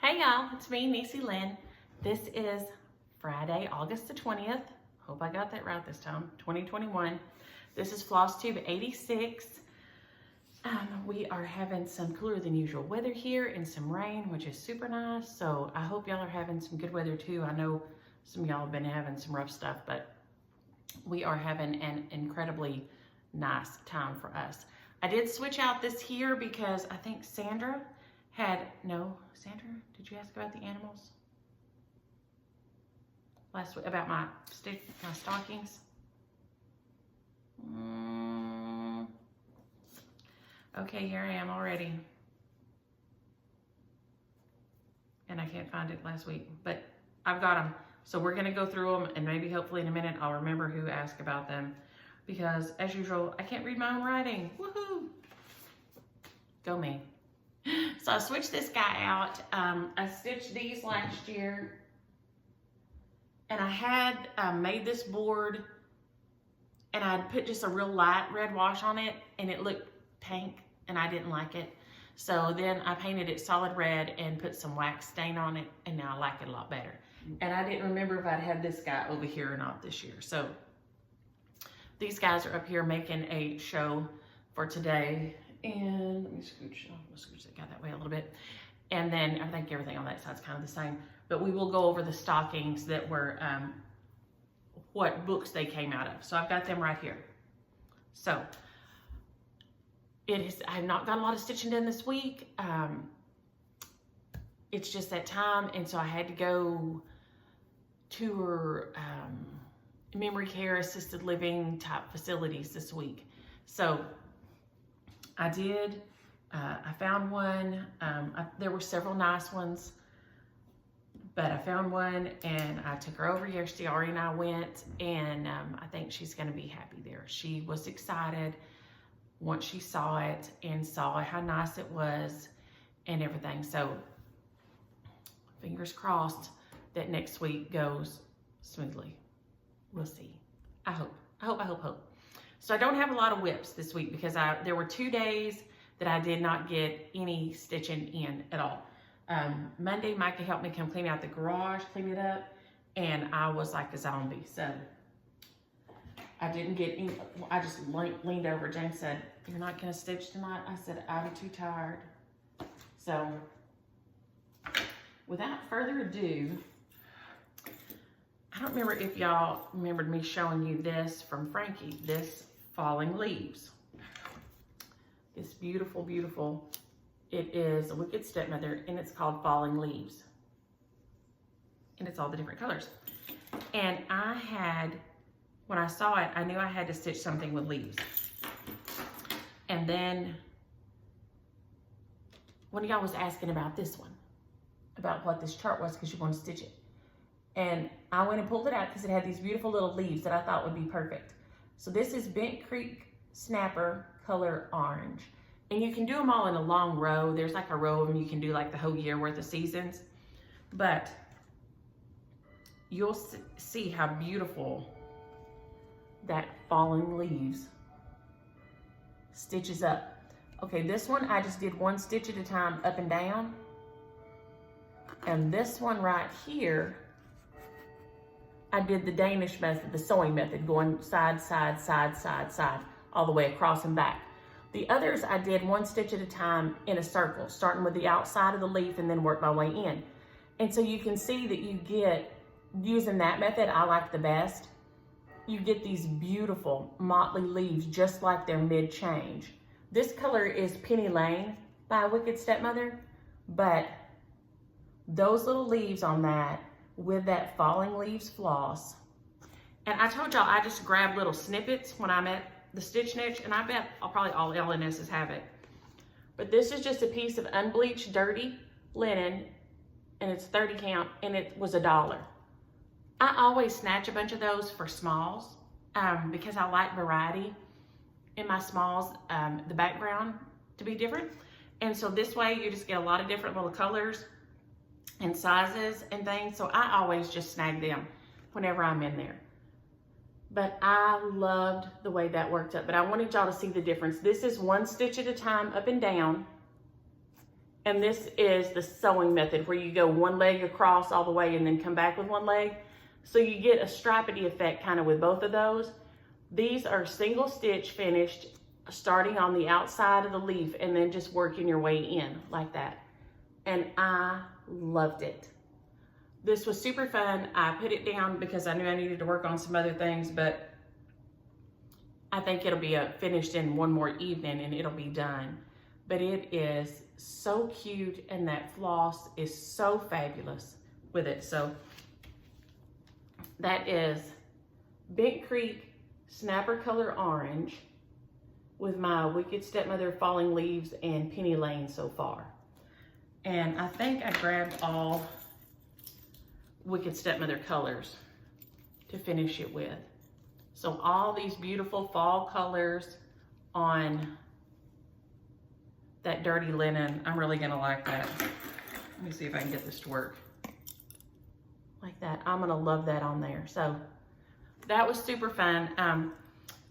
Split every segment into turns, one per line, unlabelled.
Hey y'all, it's me, Niecielynn. This is Friday, August the 20th. Hope I got that right this time, 2021. This is Flosstube 86. We are having some cooler than usual weather here and some rain, which is super nice. So I hope y'all are having some good weather too. I know some of y'all have been having some rough stuff, but we are having an incredibly nice time for us. I did switch out this here because I think Sandra, did you ask about the animals? Last week, about my stockings? Okay, here I am already. And I can't find it last week, but I've got them. So we're gonna go through them and maybe hopefully in a minute I'll remember who asked about them because as usual, I can't read my own writing. Woohoo! Go me. So I switched this guy out. I stitched these last year and I had made this board and I'd put just a real light red wash on it and it looked pink and I didn't like it. So then I painted it solid red and put some wax stain on it and now I like it a lot better. And I didn't remember if I'd had this guy over here or not this year. So these guys are up here making a show for today. And let me scooch that guy that way a little bit. And then I think everything on that side's kind of the same. But we will go over the stockings that were, what books they came out of. So I've got them right here. So I have not got a lot of stitching done this week. It's just that time. And so I had to go tour memory care, assisted living type facilities this week. So I did, I found one, there were several nice ones, but I found one and I took her over here. She already and I went and I think she's gonna be happy there. She was excited once she saw it and saw how nice it was and everything. So fingers crossed that next week goes smoothly. We'll see. I hope. So I don't have a lot of WIPs this week because there were 2 days that I did not get any stitching in at all. Monday, Micah helped me come clean out the garage, clean it up, and I was like a zombie. So I didn't get any, I just leaned over. James said, "You're not gonna stitch tonight?" I said, "I'm too tired." So without further ado, I don't remember if y'all remembered me showing you this from Frankie, this Falling Leaves. It's beautiful, beautiful. It is a Wicked Stepmother and it's called Falling Leaves. And it's all the different colors. And when I saw it, I knew I had to stitch something with leaves. And then one of y'all was asking about this one, about what this chart was because you want to stitch it. And I went and pulled it out because it had these beautiful little leaves that I thought would be perfect. So this is Bent Creek Snapper color orange. And you can do them all in a long row. There's like a row of them you can do like the whole year worth of seasons. But you'll see how beautiful that Falling Leaves stitches up. Okay, this one I just did one stitch at a time up and down. And this one right here, I did the Danish method, the sewing method, going side, side, side, side, side, all the way across and back. The others, I did one stitch at a time in a circle, starting with the outside of the leaf and then work my way in. And so you can see that you get, using that method, I like the best, you get these beautiful motley leaves just like they're mid-change. This color is Penny Lane by Wicked Stepmother, but those little leaves on that, with that Falling Leaves floss. And I told y'all I just grabbed little snippets when I'm at the Stitch Niche, and I bet probably all LNSs have it. But this is just a piece of unbleached dirty linen, and it's 30 count, and it was $1. I always snatch a bunch of those for smalls because I like variety in my smalls, the background to be different. And so this way you just get a lot of different little colors and sizes and things. So I always just snag them whenever I'm in there. But I loved the way that worked up. But I wanted y'all to see the difference. This is one stitch at a time up and down. And this is the sewing method where you go one leg across all the way and then come back with one leg. So you get a stripedy effect kind of with both of those. These are single stitch finished, starting on the outside of the leaf and then just working your way in like that. And I loved it. This was super fun. I put it down because I knew I needed to work on some other things, but I think it'll be finished in one more evening and it'll be done. But it is so cute, and that floss is so fabulous with it. So that is Bent Creek Snapper Color Orange with my Wicked Stepmother Falling Leaves and Penny Lane so far. And I think I grabbed all Wicked Stepmother colors to finish it with. So all these beautiful fall colors on that dirty linen. I'm really gonna like that. Let me see if I can get this to work. Like that, I'm gonna love that on there. So that was super fun.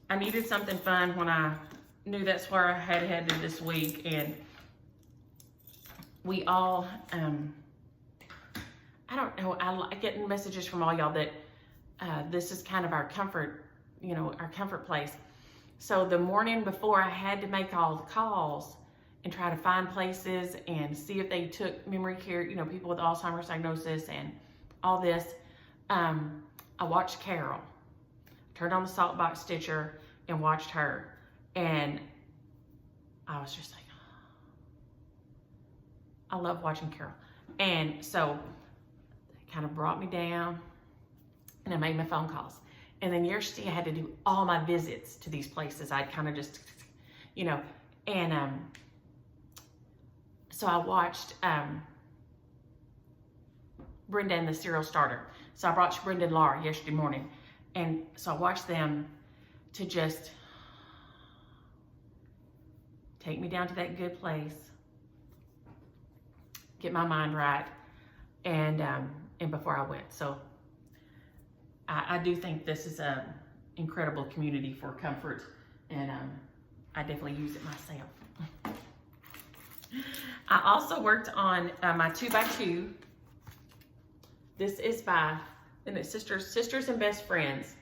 I needed something fun when I knew that's where I had headed this week, and we all, I don't know, I like getting messages from all y'all that this is kind of our comfort, you know, our comfort place. So the morning before I had to make all the calls and try to find places and see if they took memory care, you know, people with Alzheimer's diagnosis and all this, I watched Carol. Turned on the salt box stitcher and watched her. And I was just like, oh. I love watching Carol. And so it kind of brought me down, and I made my phone calls. And then yesterday I had to do all my visits to these places. I'd kind of just, you know, and so I watched Brenda and the Serial Starter. So I brought Brenda and Laura yesterday morning. And so I watched them to just take me down to that good place, get my mind right, and before I went. So I do think this is an incredible community for comfort, and I definitely use it myself. I also worked on my 2x2. This is by, and it's Sisters and Best Friends.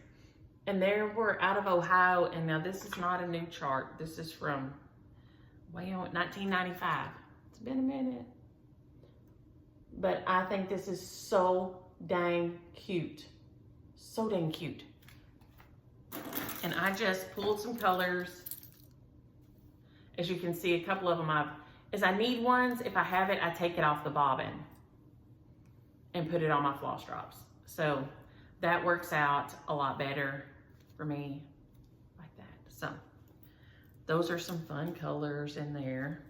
And they were out of Ohio, and now this is not a new chart. This is from way on 1995. It's been a minute. But I think this is so dang cute. So dang cute. And I just pulled some colors. As you can see, a couple of them as I need ones, if I have it, I take it off the bobbin and put it on my floss drops. So that works out a lot better for me like that. So those are some fun colors in there.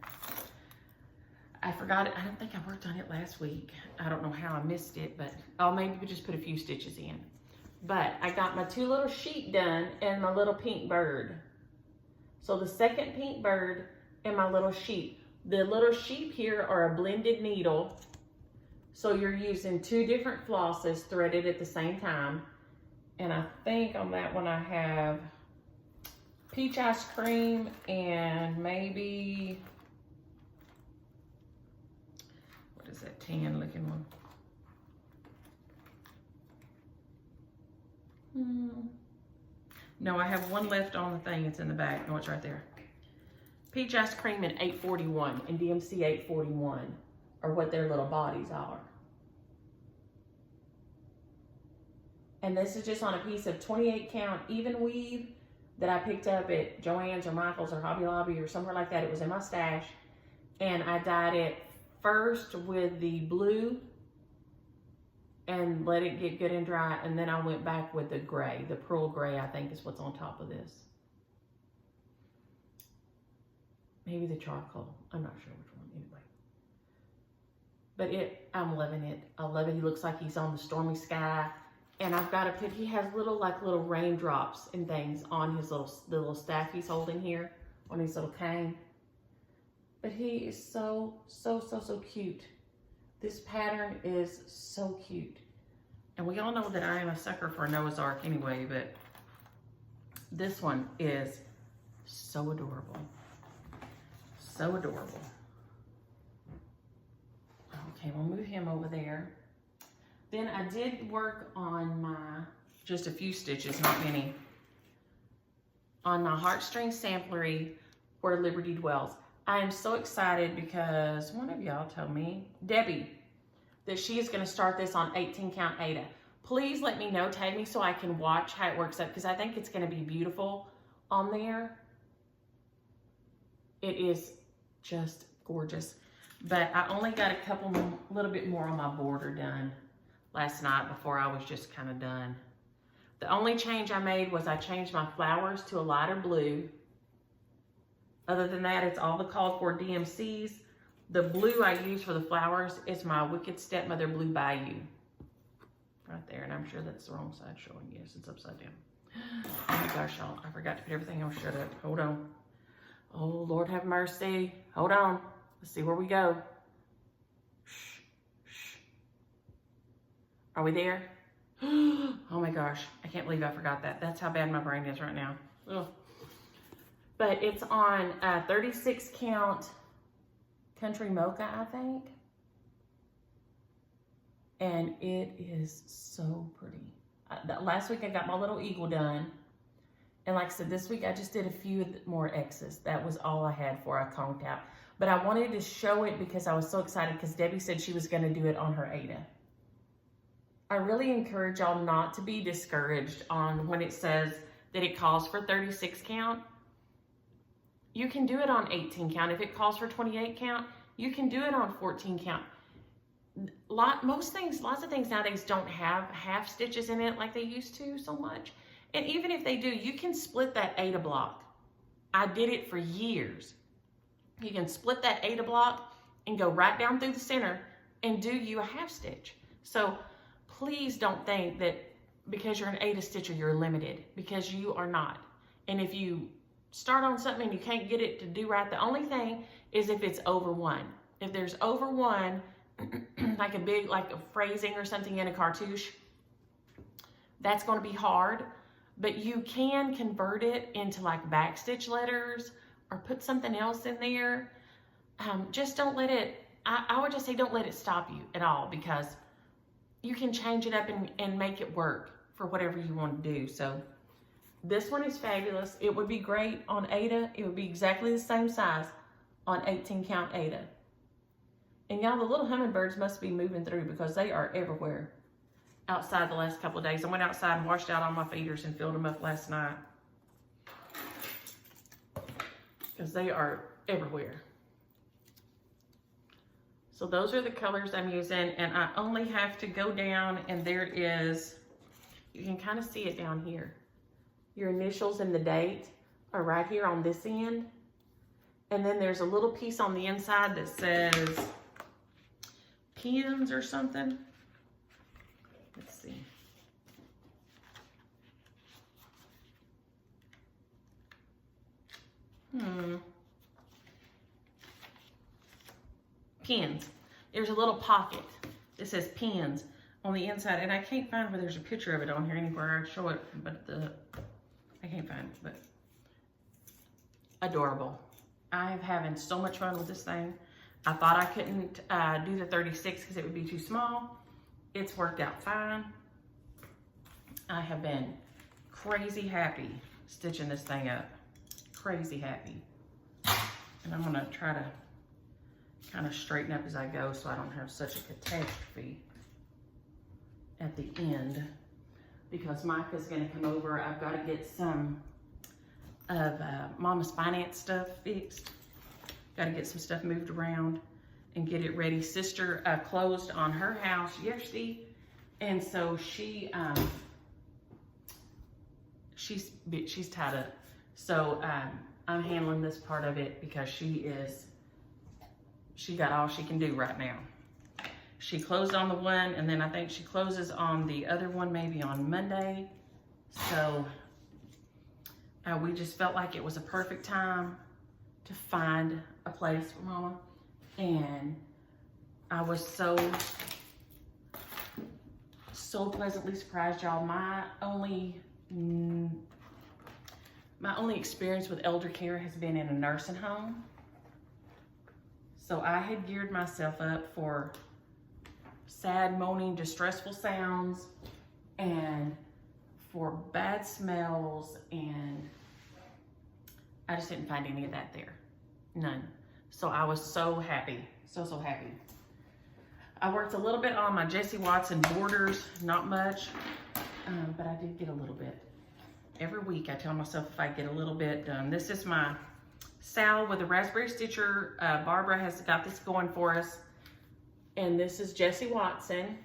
I forgot it. I don't think I worked on it last week. I don't know how I missed it, but I'll maybe just put a few stitches in. But I got my 2 little sheep done and my little pink bird. So the second pink bird and my little sheep. The little sheep here are a blended needle. So you're using 2 different flosses threaded at the same time. And I think on that one I have peach ice cream and maybe, what is that tan looking one? No, I have one left on the thing. It's in the back. No, it's right there. Peach ice cream and 841 and DMC 841 are what their little bodies are. And this is just on a piece of 28 count even weave that I picked up at Joann's or Michael's or Hobby Lobby or somewhere like that. It was in my stash. And I dyed it first with the blue and let it get good and dry. And then I went back with the gray, the pearl gray, I think is what's on top of this. Maybe the charcoal. I'm not sure which one anyway. But I'm loving it. I love it. He looks like he's on the stormy sky. And I've got to put, he has little raindrops and things on his little staff he's holding here on his little cane. But he is so cute. This pattern is so cute. And we all know that I am a sucker for a Noah's Ark anyway, but this one is so adorable. So adorable. Okay, we'll move him over there. Then I did work on my, just a few stitches, not many, on my Heartstrings Samplery Where Liberty Dwells. I am so excited because one of y'all told me, Debbie, that she is going to start this on 18 count Aida. Please let me know, tag me so I can watch how it works up, because I think it's going to be beautiful on there. It is just gorgeous. But I only got a little bit more on my border done last night before I was just kind of done. The only change I made was I changed my flowers to a lighter blue. Other than that, it's all the called for DMCs. The blue I use for the flowers is my Wicked Stepmother Blue Bayou. Right there, and I'm sure that's the wrong side showing. Yes, it's upside down. Oh my gosh, y'all, I forgot to put everything else shut up. Hold on. Oh, Lord have mercy. Hold on. Let's see where we go. Shh, shh. Are we there? Oh my gosh, I can't believe I forgot that. That's how bad my brain is right now. Ugh. But it's on 36 count Country Mocha, I think. And it is so pretty. Last week I got my little eagle done. And like I said, this week I just did a few more X's. That was all I had for I conked out. But I wanted to show it because I was so excited because Debbie said she was going to do it on her Aida. I really encourage y'all not to be discouraged on when it says that it calls for 36 count. You can do it on 18 count. If it calls for 28 count, you can do it on 14 count. Lots of things nowadays don't have half stitches in it like they used to so much. And even if they do, you can split that Aida block. I did it for years. You can split that Aida block and go right down through the center and do you a half stitch. So please don't think that because you're an Aida stitcher, you're limited, because you are not. And if you start on something and you can't get it to do right, the only thing is if it's over one. If there's over one, like a phrasing or something in a cartouche, that's going to be hard. But you can convert it into like backstitch letters or put something else in there. Just don't let it, I would just say don't let it stop you at all, because you can change it up and make it work for whatever you want to do. So this one is fabulous. It would be great on Aida. It would be exactly the same size on 18 count Aida. And y'all, the little hummingbirds must be moving through because they are everywhere outside the last couple of days. I went outside and washed out all my feeders and filled them up last night because they are everywhere. So those are the colors I'm using, and I only have to go down, and there is, you can kind of see it down here. Your initials and the date are right here on this end. And then there's a little piece on the inside that says pins or something. Let's see. Pins. There's a little pocket that says pins on the inside, and I can't find where there's a picture of it on here anywhere. I show it, but I can't find it, but adorable. I am having so much fun with this thing. I thought I couldn't do the 36 because it would be too small. It's worked out fine. I have been crazy happy stitching this thing up. Crazy happy. And I'm gonna try to kind of straighten up as I go so I don't have such a catastrophe at the end, because Micah's gonna come over. I've got to get some of Mama's finance stuff fixed. Got to get some stuff moved around and get it ready. Sister closed on her house yesterday, and so she's tied up. So I'm handling this part of it because she got all she can do right now. She closed on the one, and then I think she closes on the other one maybe on Monday. So we just felt like it was a perfect time to find a place for Mama. And I was so pleasantly surprised, y'all. My only experience with elder care has been in a nursing home. So I had geared myself up for sad, moaning, distressful sounds, and for bad smells, and I just didn't find any of that there. None. So I was so happy. So happy. I worked a little bit on my Jessie Watson borders, not much, but I did get a little bit. Every week I tell myself if I get a little bit done. This is my Sal with the Raspberry Stitcher. Barbara has got this going for us. And this is Jessie Watson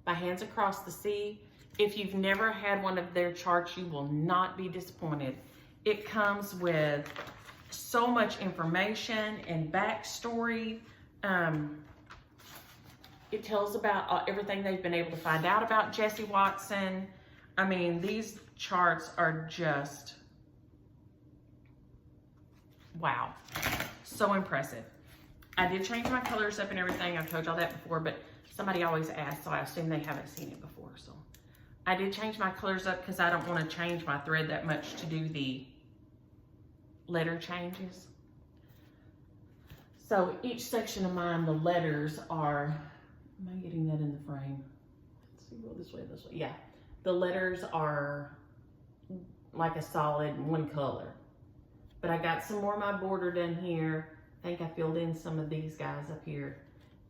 by Hands Across the Sea. If you've never had one of their charts, you will not be disappointed. It comes with so much information and backstory. It tells about everything they've been able to find out about Jessie Watson. I mean, these charts are just, wow, so impressive. I did change my colors up and everything. I've told y'all that before, but somebody always asks, so I assume they haven't seen it before. So I did change my colors up because I don't want to change my thread that much to do the letter changes. So each section of mine, the letters are, am I getting that in the frame? Let's see, go this way, this way. Yeah, the letters are like a solid one color. But I got some more of my border done here. I think I filled in some of these guys up here.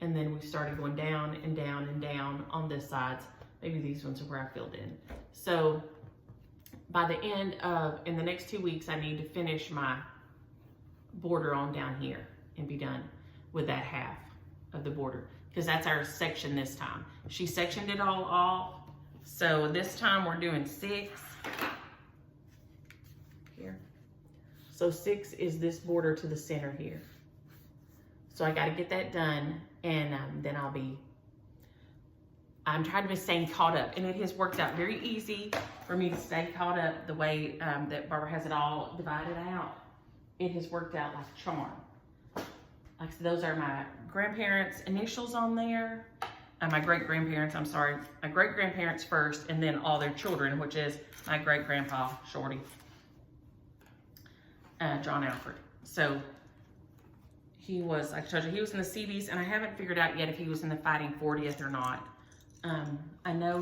And then we started going down and down and down on this side. Maybe these ones are where I filled in. So by the end of, in the next 2 weeks, I need to finish my border on down here and be done with that half of the border, because that's our section this time. She sectioned it all off. So this time we're doing 6 here. So 6 is this border to the center here. So I got to get that done, and then I'm trying to be staying caught up, and it has worked out very easy for me to stay caught up the way that Barbara has it all divided out. It has worked out like a charm. Like, so those are my grandparents' initials on there. My great-grandparents, I'm sorry, my great-grandparents first, and then all their children, which is my great-grandpa, Shorty, John Alfred. So he was, like I told you, he was in the Seabees, and I haven't figured out yet if he was in the Fighting 40th or not. I know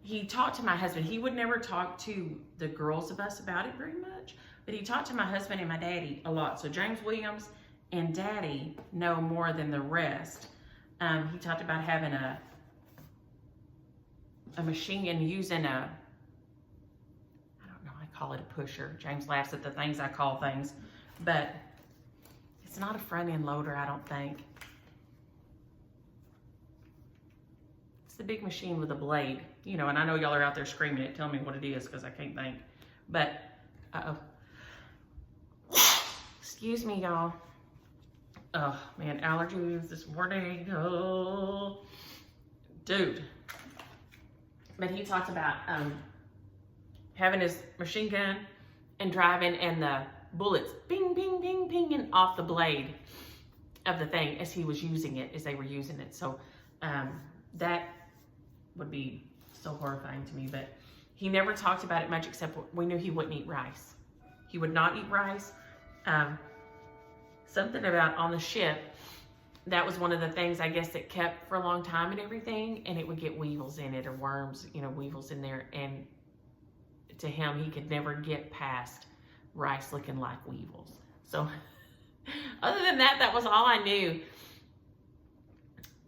he talked to my husband. He would never talk to the girls of us about it very much, but he talked to my husband and my daddy a lot. So James Williams and Daddy know more than the rest. He talked about having a machine and using I don't know, I call it a pusher. James laughs at the things I call things, but it's not a front end loader, I don't think. It's the big machine with a blade, you know, and I know y'all are out there screaming it, tell me what it is, because I can't think. But, excuse me, y'all. Oh, man, allergies this morning. Oh, dude. But he talked about having his machine gun and driving, and the bullets ping, ping, ping, pinging off the blade of the thing as he was using it, as they were using it. So that would be so horrifying to me. But he never talked about it much, except we knew he wouldn't eat rice. He would not eat rice. Something about on the ship, that was one of the things, I guess, that kept for a long time and everything, and it would get weevils in it, or worms, you know, weevils in there. And to him, he could never get past rice looking like weevils. So other than that, that was all I knew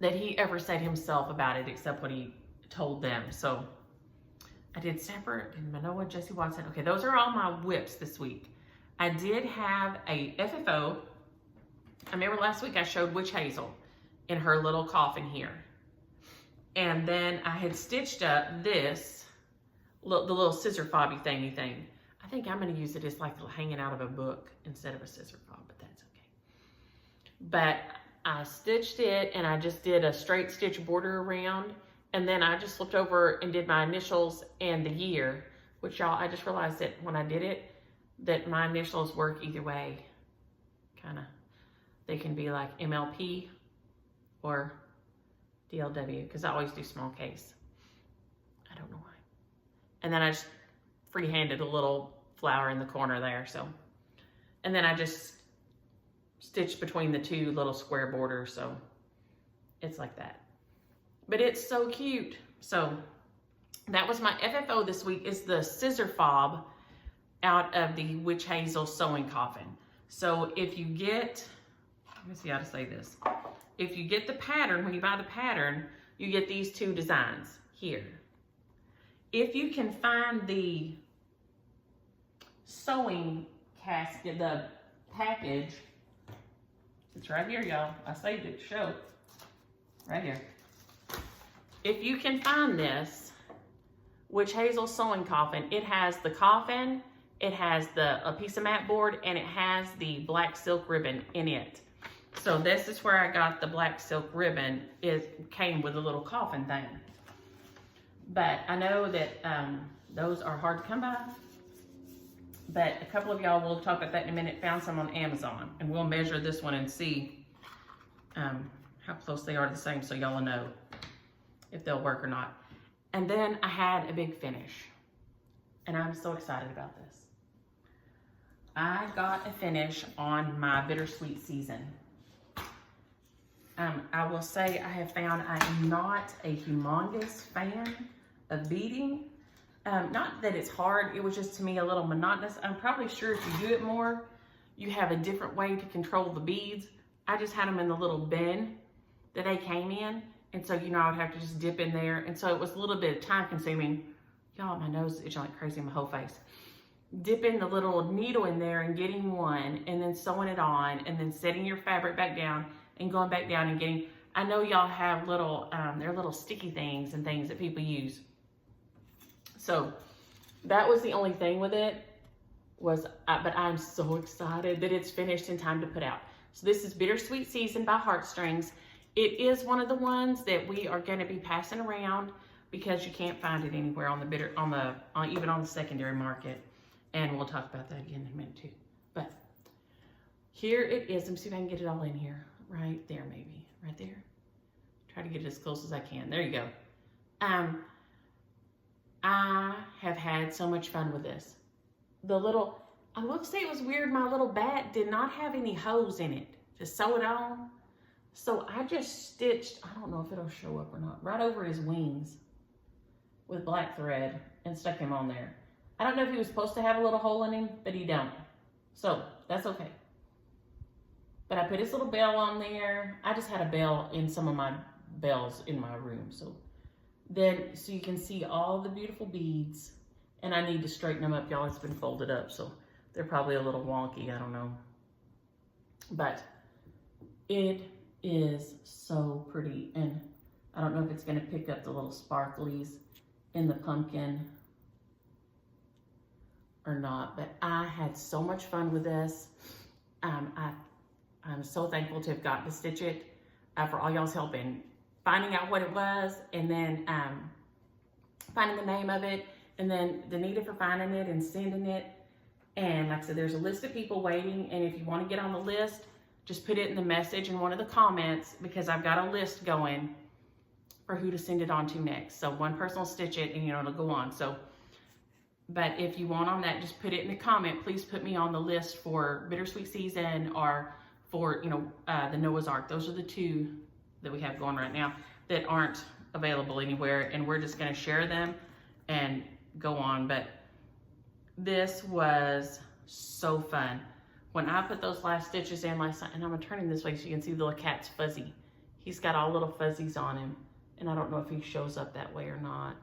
that he ever said himself about it, except what he told them. So I did separate and Manoa, Jessie Watson. Okay, those are all my WIPs this week. I did have a FFO. I remember last week I showed Witch Hazel in her little coffin here. And then I had stitched up this, the little scissor fobby thingy thing. I think I'm going to use it as like hanging out of a book instead of a scissor fob, but that's okay. But I stitched it, and I just did a straight stitch border around. And then I just flipped over and did my initials and the year, which y'all, I just realized that when I did it, that my initials work either way. Kind of. They can be like MLP or DLW, because I always do small case. I don't know why. And then I just freehanded a little flower in the corner there. So, and then I just stitched between the two little square borders. So it's like that. but it's so cute. So that was my FFO this week, is the scissor fob out of the Witch Hazel sewing coffin. So if you get, let me see how to say this. If you get the pattern, when you buy the pattern, you get these two designs here. If you can find the sewing casket, the package, it's right here, y'all. I saved it to show. Right here. If you can find this Witch Hazel sewing coffin, it has the coffin, it has a piece of mat board, and it has the black silk ribbon in it. So this is where I got the black silk ribbon. It came with a little coffin thing. But I know that those are hard to come by. But a couple of y'all, we'll talk about that in a minute, found some on Amazon. And we'll measure this one and see how close they are the same, so y'all will know if they'll work or not. And then I had a big finish. And I'm so excited about this. I got a finish on my Bittersweet season. I will say I have found I am not a humongous fan of beading. Not that it's hard, it was just to me a little monotonous. I'm probably sure if you do it more, you have a different way to control the beads. I just had them in the little bin that they came in. And so, you know, I would have to just dip in there. And so it was a little bit time consuming. Y'all, my nose is itching like crazy in my whole face. Dipping the little needle in there and getting one, and then sewing it on, and then setting your fabric back down and going back down and getting, I know y'all have little, they're little sticky things and things that people use. So that was the only thing with it, but I'm so excited that it's finished in time to put out. So this is Bittersweet Season by Heartstrings. It is one of the ones that we are going to be passing around because you can't find it anywhere on the even on the secondary market. And we'll talk about that again in a minute too. But here it is. Let me see if I can get it all in here. Right there, maybe. Right there. Try to get it as close as I can. There you go. I have had so much fun with this. I will say it was weird. My little bat did not have any hose in it to sew it on. So I just stitched, I don't know if it'll show up or not, right over his wings with black thread and stuck him on there. I don't know if he was supposed to have a little hole in him, but he don't. So that's okay. But I put his little bell on there. I just had a bell in some of my bells in my room. So you can see all the beautiful beads. And I need to straighten them up, y'all. It's been folded up, so they're probably a little wonky. I don't know. But it is so pretty. And I don't know if it's going to pick up the little sparklies in the pumpkin or not. But I had so much fun with this. I'm so thankful to have gotten to stitch it for all y'all's help in finding out what it was, and then finding the name of it, and then Danita for finding it and sending it. And like I said, there's a list of people waiting, and if you want to get on the list, just put it in the message in one of the comments, because I've got a list going for who to send it on to next. So one person will stitch it, and you know, it'll go on. So, but if you want on that, just put it in the comment. Please put me on the list for Bittersweet Season, or for, you know, the Noah's Ark. Those are the two that we have going right now that aren't available anywhere, and we're just going to share them and go on. But this was so fun. When I put those last stitches in last night, and I'm going to turn him this way so you can see the little cat's fuzzy. He's got all little fuzzies on him, and I don't know if he shows up that way or not.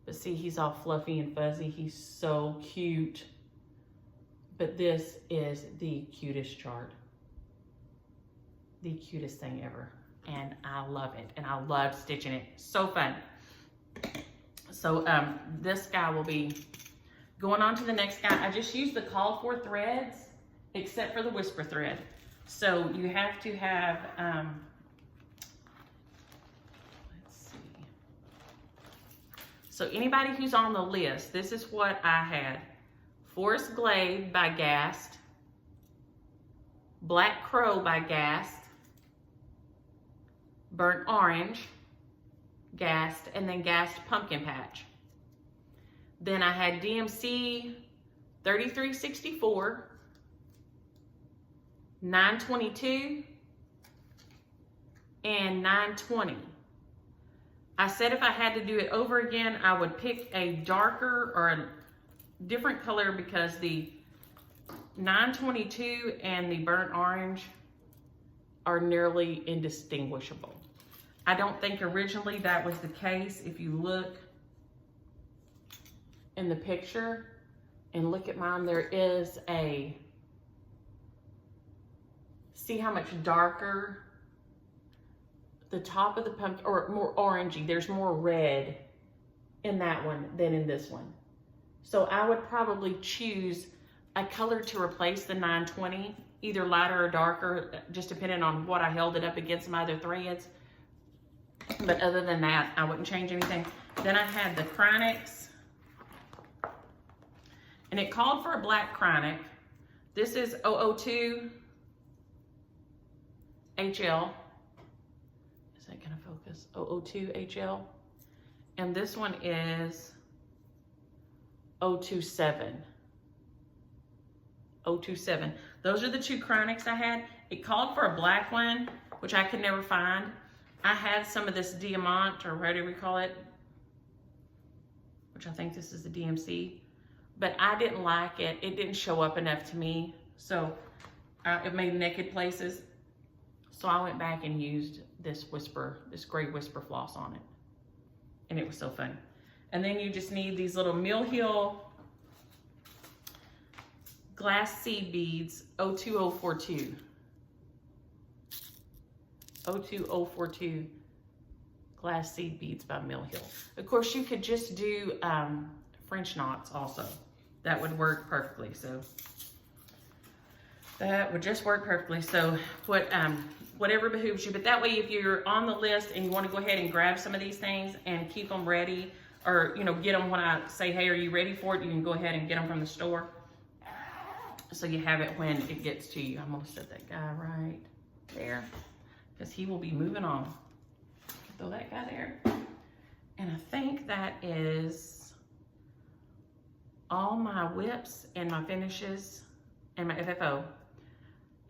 But see, he's all fluffy and fuzzy. He's so cute. But this is the cutest chart. The cutest thing ever. And I love it. And I love stitching it. So fun. So this guy will be going on to the next guy. I just used the call for threads, except for the Wisper thread. So you have to have, let's see. So anybody who's on the list, this is what I had. Forest Glade by GAST, Black Crow by GAST, Burnt Orange, GAST, and then GAST Pumpkin Patch. Then I had DMC 3364, 922, and 920. I said if I had to do it over again, I would pick a darker or a different color because the 922 and the burnt orange are nearly indistinguishable. I don't think originally that was the case. If you look in the picture and look at mine, there is a, see how much darker the top of the pumpkin, or more orangey. There's more red in that one than in this one. So I would probably choose a color to replace the 920, either lighter or darker, just depending on what I held it up against my other threads. But other than that, I wouldn't change anything. Then I had the Chronics, and it called for a black Chronic. This is 002 HL. Is that gonna focus? 002 HL. And this one is 027. 027. Those are the two Chronics I had. It called for a black one, which I could never find. I had some of this Diamant, or whatever we call it, which I think this is the DMC, but I didn't like it. It didn't show up enough to me. So it made naked places. So I went back and used this Wisper, this gray Wisper floss on it. And it was so fun. And then you just need these little Mill Hill glass seed beads, 02042. 02042 glass seed beads by Mill Hill. Of course, you could just do French knots also. That would work perfectly. So that would just work perfectly. So whatever behooves you. But that way, if you're on the list and you want to go ahead and grab some of these things and keep them ready, or get them when I say, hey, are you ready for it? You can go ahead and get them from the store. So you have it when it gets to you. I'm gonna set that guy right there, because he will be moving on. Throw that guy there. And I think that is all my whips and my finishes and my FFO.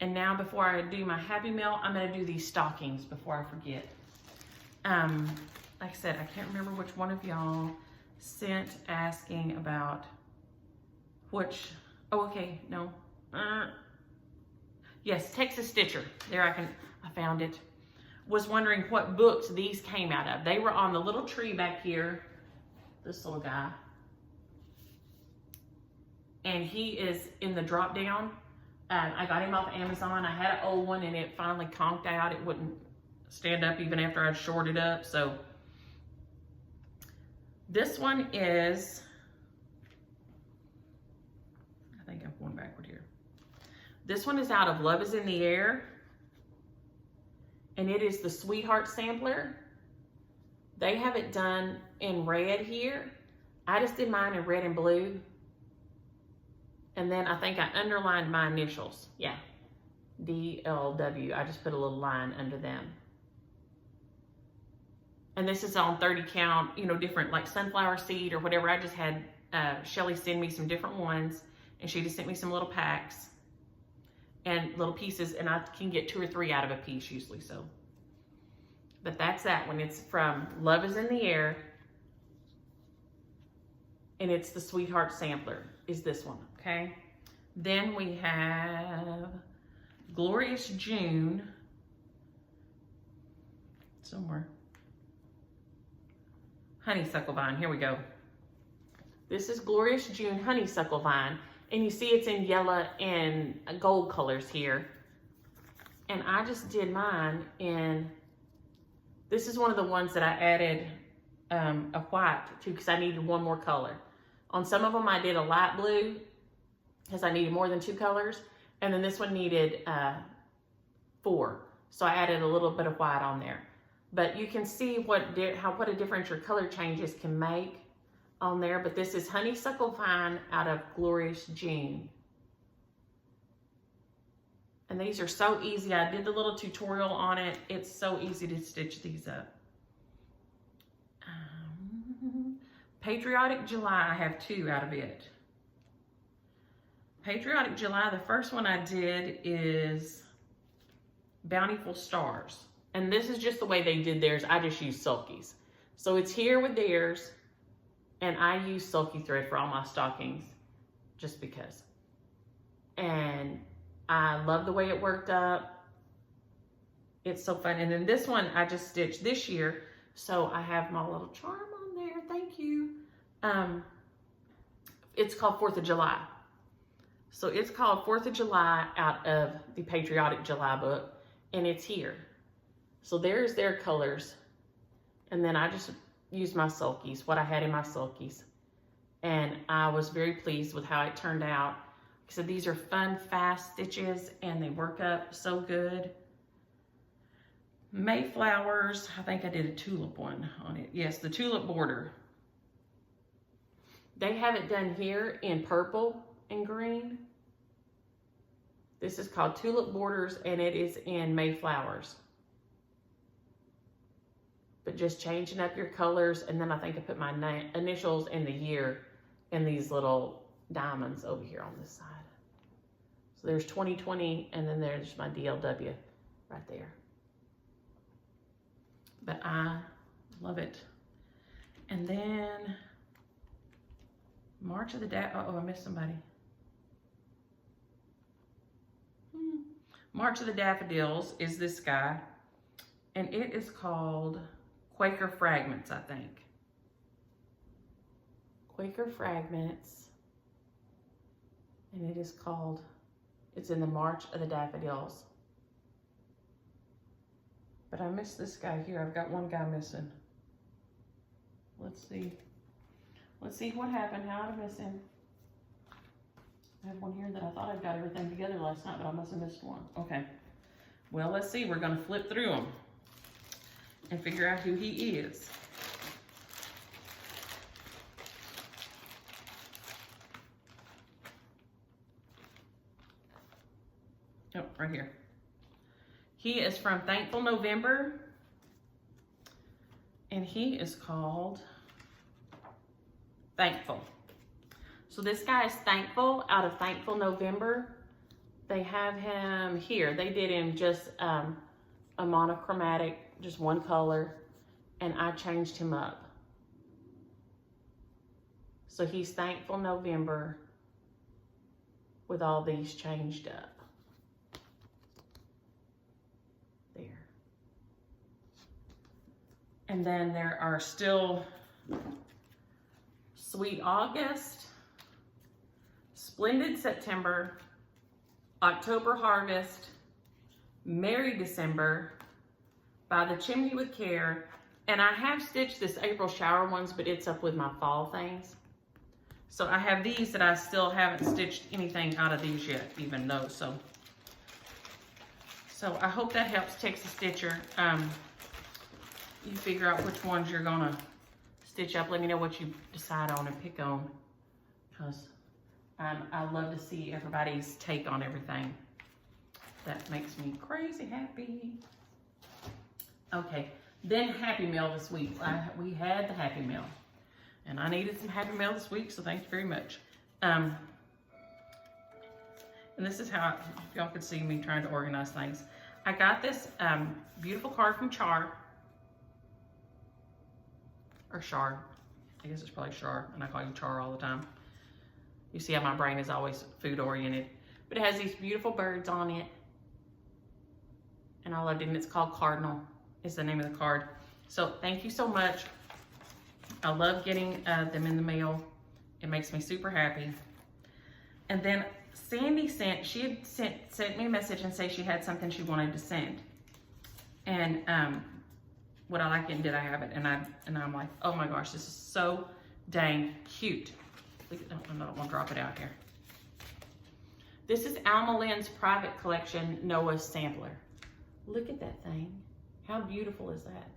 And now before I do my Happy Meal, I'm gonna do these stockings before I forget. Like I said, I can't remember which one of y'all sent asking about which, oh, okay, no. Yes, Texas Stitcher. There, I found it. Was wondering what books these came out of. They were on the little tree back here, this little guy. And he is in the drop down. I got him off Amazon. I had an old one and it finally conked out. It wouldn't stand up even after I shored it up. So this one is, I think I'm going backward here. This one is out of Love is in the Air. And it is the Sweetheart Sampler. They have it done in red here. I just did mine in red and blue. And then I think I underlined my initials. Yeah, DLW. I just put a little line under them. And this is on 30 count, different like sunflower seed or whatever. I just had Shelly send me some different ones, and she just sent me some little packs and little pieces, and I can get 2 or 3 out of a piece usually. So, but that's that one. It's from Love is in the Air, and it's the Sweetheart Sampler is this one. Okay, then we have Glorious June somewhere. Honeysuckle Vine, here we go. This is Glorious June Honeysuckle Vine, and you see it's in yellow and gold colors here. And I just did mine in, this is one of the ones that I added a white to because I needed one more color. On some of them I did a light blue because I needed more than 2 colors. And then this one needed 4. So I added a little bit of white on there. But you can see what a difference your color changes can make on there. But this is Honeysuckle Vine out of Glorious June. And these are so easy. I did the little tutorial on it. It's so easy to stitch these up. Patriotic July, I have 2 out of it. Patriotic July, the first one I did is Bountiful Stars. And this is just the way they did theirs. I just used sulkies. So it's here with theirs, and I use sulky thread for all my stockings just because. And I love the way it worked up. It's so fun. And then this one I just stitched this year, so I have my little charm on there. Thank you. It's called 4th of July. So it's called 4th of July out of the Patriotic July book, and it's here. So there's their colors. And then I just used my sulkies, what I had in my sulkies. And I was very pleased with how it turned out. So these are fun, fast stitches, and they work up so good. Mayflowers, I think I did a tulip one on it. Yes, the tulip border. They have it done here in purple and green. This is called Tulip Borders, and it is in Mayflowers. But just changing up your colors, and then I think I put my initials and the year in these little diamonds over here on this side. So there's 2020, and then there's my DLW right there. But I love it. And then March of the oh, I missed somebody. March of the Daffodils is this guy, and it is called Quaker Fragments, I think. Quaker Fragments, and it is called, it's in the March of the Daffodils. But I missed this guy here. I've got one guy missing. Let's see. Let's see what happened. How did I miss him? I have one here that I thought I'd got everything together last night, but I must have missed one. Okay. Well, let's see. We're going to flip through them and figure out who he is. Oh, right here. He is from Thankful November, and he is called Thankful. So this guy is Thankful out of Thankful November. They have him here. They did him just a monochromatic, just one color, and I changed him up. So he's Thankful November with all these changed up. There. And then there are still Sweet August, Splendid September, October Harvest, Merry December, By the Chimney with Care, and I have stitched this April shower ones, but it's up with my fall things. So I have these that I still haven't stitched anything out of these yet, even though, so I hope that helps Texas Stitcher. You figure out which ones you're gonna stitch up. Let me know what you decide on and pick on, because I love to see everybody's take on everything. That makes me crazy happy. Okay, then Happy Mail this week. We had the Happy Mail, and I needed some Happy Mail this week, so thank you very much. And this is how, if y'all could see me trying to organize things. I got this beautiful card from Char, or Char. I guess it's probably Char, and I call you Char all the time. You see how my brain is always food oriented. But it has these beautiful birds on it. And I loved it, and it's called Cardinal, is the name of the card. So thank you so much. I love getting them in the mail. It makes me super happy. And then Sandy sent me a message and say she had something she wanted to send. And would I like it, and did I have it? And I'm like, oh my gosh, this is so dang cute. I don't want to drop it out here. This is Alma Lynn's private collection, Noah's Sampler. Look at that thing. How beautiful is that?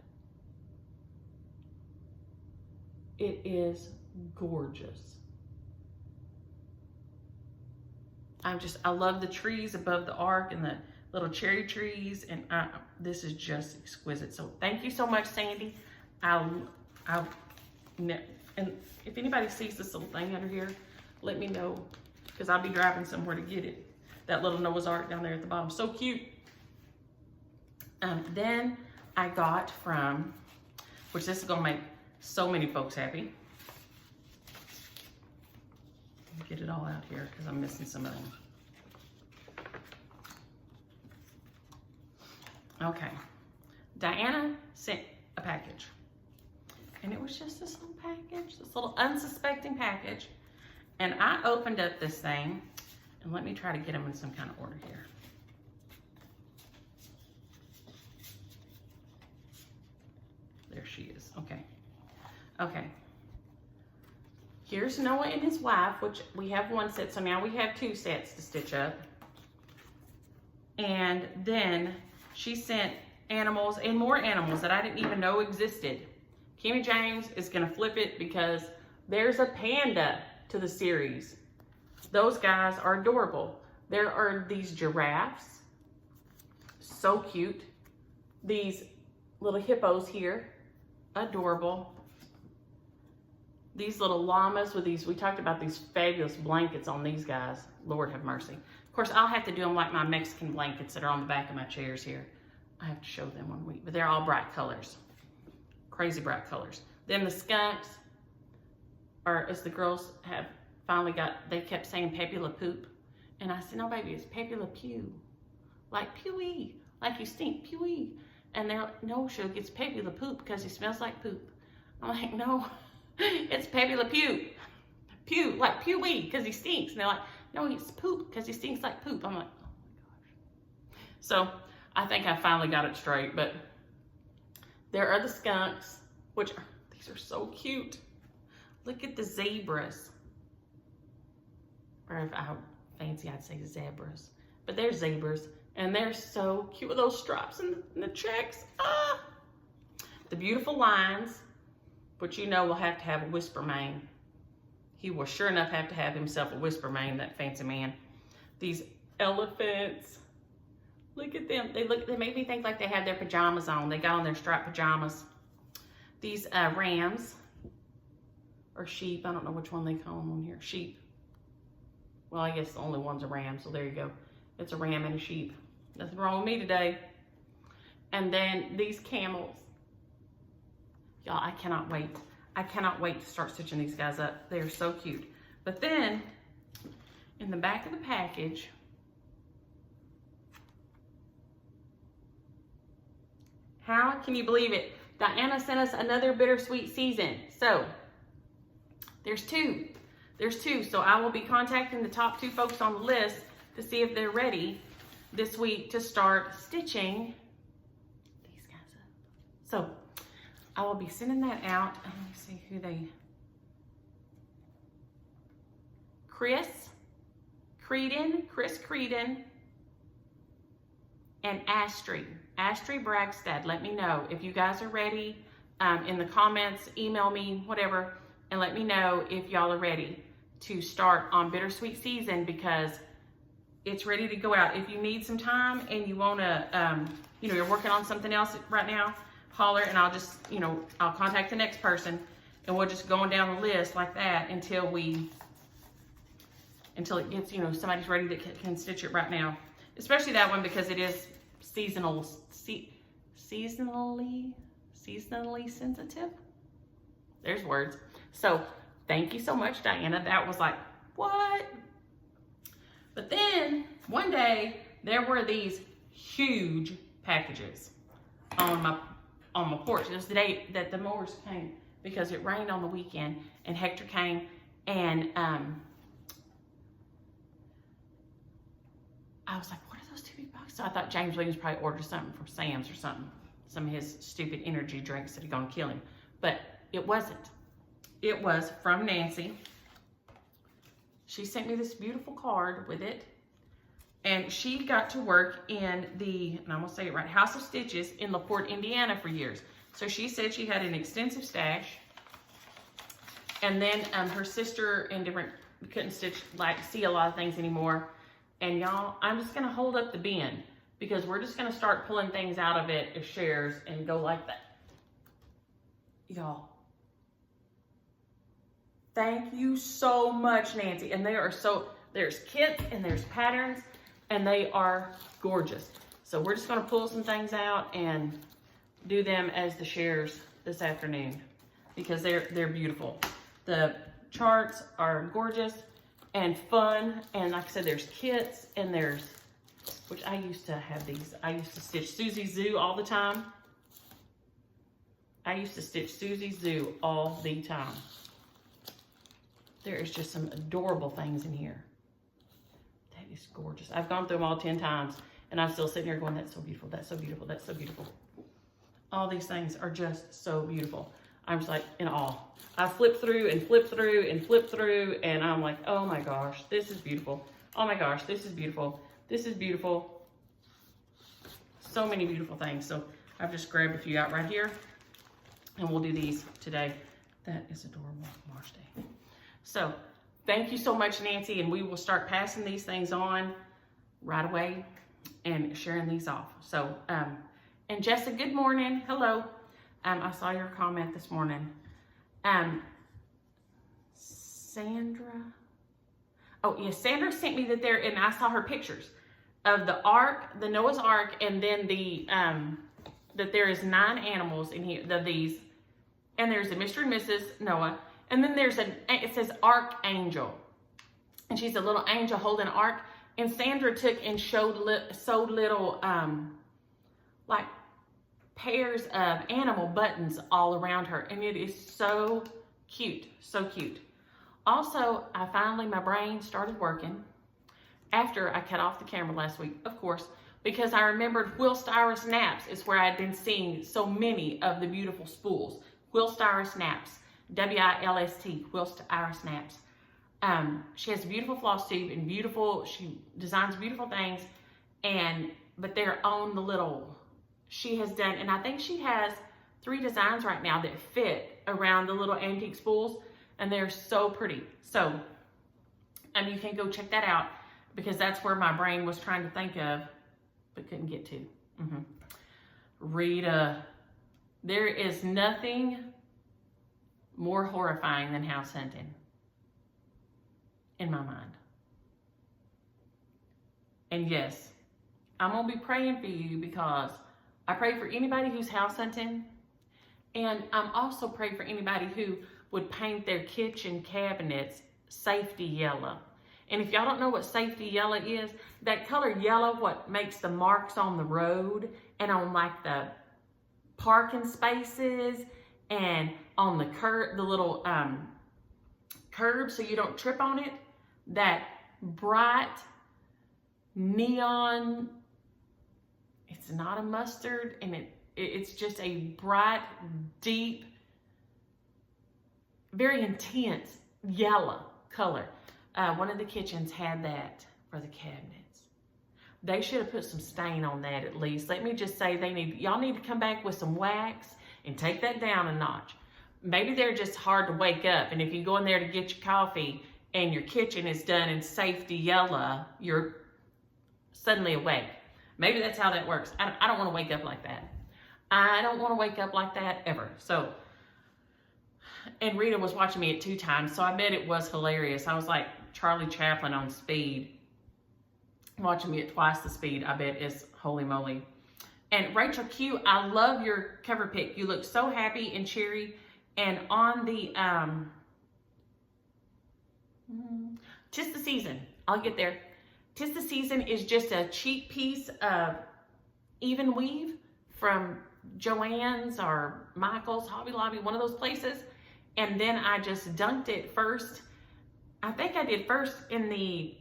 It is gorgeous. I love the trees above the ark and the little cherry trees, and this is just exquisite. So thank you so much, Sandy. And if anybody sees this little thing under here, let me know, because I'll be driving somewhere to get it. That little Noah's Ark down there at the bottom, so cute. Then I got from which this is gonna make so many folks happy. Get it all out here because I'm missing some of them. Okay, Diana sent a package, and it was just this little package, this little unsuspecting package, and I opened up this thing, and let me try to get them in some kind of order here. There she is. Okay. Okay. Here's Noah and his wife, which we have one set, so now we have 2 sets to stitch up. And then she sent animals and more animals that I didn't even know existed. Kimmy James is gonna flip it because there's a panda to the series. Those guys are adorable. There are these giraffes, so cute. These little hippos here, adorable. These little llamas with these, we talked about these fabulous blankets on these guys. Lord have mercy. Of course, I'll have to do them like my Mexican blankets that are on the back of my chairs here. I have to show them one week, but they're all bright colors. Crazy bright colors. Then the skunks are, as the girls have finally got, they kept saying Pepe Le Poop. And I said, no baby, it's Pepe Le Pew. Like pewee, like you stink, pewee. And they're like, no, Shug, it's Pepe Le Poop because he smells like poop. I'm like, no, it's Pepe Le Pew. Pew, like pewee because he stinks. And they're like, no, he's poop because he stinks like poop. I'm like, oh my gosh. So I think I finally got it straight, but there are the skunks, which are, these are so cute. Look at the zebras. Or if I fancy, I'd say zebras. But they're zebras, and they're so cute with those stripes and the checks. Ah! The beautiful lines, which you know will have to have a Wisper mane. He will sure enough have to have himself a Wisper mane, that fancy man. These elephants, look at them. They make me think like they had their pajamas on. They got on their striped pajamas. These rams, or sheep, I don't know which one they call them on here, sheep. Well, I guess the only one's a ram, so there you go. It's a ram and a sheep. Nothing wrong with me today. And then these camels. Y'all, I cannot wait. I cannot wait to start stitching these guys up. They are so cute. But then, in the back of the package, how can you believe it? Diana sent us another bittersweet season. So, there's 2. There's 2. So I will be contacting the top 2 folks on the list to see if they're ready this week to start stitching these guys up. So, I will be sending that out. Let me see who they... Chris Creedon, and Astrid Bragstad. Let me know if you guys are ready. In the comments, email me, whatever, and let me know if y'all are ready to start on Bittersweet season, because it's ready to go out. If you need some time and you want to, you're working on something else right now, holler, and I'll just, I'll contact the next person, and we'll just go down the list like that until it gets, somebody's ready that can stitch it right now. Especially that one, because it is seasonally sensitive. There's words. So thank you so much, Diana. That was like, what? But then one day there were these huge packages on my porch. It was the day that the mowers came, because it rained on the weekend, and Hector came, and I was like, what are those 2 big boxes? So I thought James Williams probably ordered something from Sam's or something, some of his stupid energy drinks that are gonna kill him. But it wasn't. It was from Nancy. She sent me this beautiful card with it, and she got to work in the, and I'm gonna say it right, House of Stitches in LaPorte, Indiana for years. So she said she had an extensive stash, and then her sister and couldn't stitch, see a lot of things anymore. And y'all, I'm just gonna hold up the bin, because we're just gonna start pulling things out of it as shares and go like that. Y'all, thank you so much, Nancy. And they are there's kits and there's patterns, and they are gorgeous. So we're just gonna pull some things out and do them as the shares this afternoon because they're beautiful. The charts are gorgeous and fun. And like I said, there's kits and there's, which I used to have these. I used to stitch Susie Zoo all the time. I used to stitch Susie Zoo all the time. There is just some adorable things in here. That is gorgeous. I've gone through them all 10 times and I'm still sitting here going, that's so beautiful, that's so beautiful, that's so beautiful. All these things are just so beautiful. I'm just like in awe. I flip through and flip through and flip through and I'm like, oh my gosh, this is beautiful. Oh my gosh, this is beautiful. This is beautiful. So many beautiful things. So I've just grabbed a few out right here and we'll do these today. That is adorable, March Day. So thank you so much, Nancy, and we will start passing these things on right away and sharing these off. So, and Jessica, good morning. Hello. I saw your comment this morning. Sandra. Oh, yeah, Sandra sent me that there, and I saw her pictures of the ark, the Noah's Ark, and then the, that there is 9 animals in here, these, and there's a Mr. and Mrs. Noah, and then there's it says Archangel, and she's a little angel holding an ark, and Sandra took and sewed little, like, pairs of animal buttons all around her, and it is so cute, so cute. Also, my brain started working after I cut off the camera last week, of course, because I remembered Wisper snaps is where I'd been seeing so many of the beautiful spools. Wisper snaps, W-I-L-S-T, Wisper snaps. She has a beautiful floss tube and she designs beautiful things, but they're on the little, she has done, and I think she has 3 designs right now that fit around the little antique spools, and they're so pretty. So, you can go check that out because that's where my brain was trying to think of, but couldn't get to. Rita, there is nothing more horrifying than house hunting in my mind. And yes, I'm going to be praying for you because I pray for anybody who's house hunting, and I'm also praying for anybody who would paint their kitchen cabinets safety yellow. And if y'all don't know what safety yellow is, that color yellow, what makes the marks on the road and on like the parking spaces and on the curb, the little curb so you don't trip on it, that bright neon, it's not a mustard, and it's just a bright, deep, very intense yellow color. One of the kitchens had that for the cabinets. They should have put some stain on that at least. Let me just say, y'all need to come back with some wax and take that down a notch. Maybe they're just hard to wake up, and if you go in there to get your coffee and your kitchen is done in safety yellow, you're suddenly awake. Maybe that's how that works. I don't want to wake up like that. I don't want to wake up like that ever. So, and Rita was watching me at 2 times, so I bet it was hilarious. I was like Charlie Chaplin on speed. Watching me at twice the speed, I bet is holy moly. And Rachel Q, I love your cover pic. You look so happy and cheery. And on the, Tis the Season, I'll get there. Tis the Season is just a cheap piece of even weave from Joann's or Michael's, Hobby Lobby, one of those places. And then I just dunked it first. I think I did first in the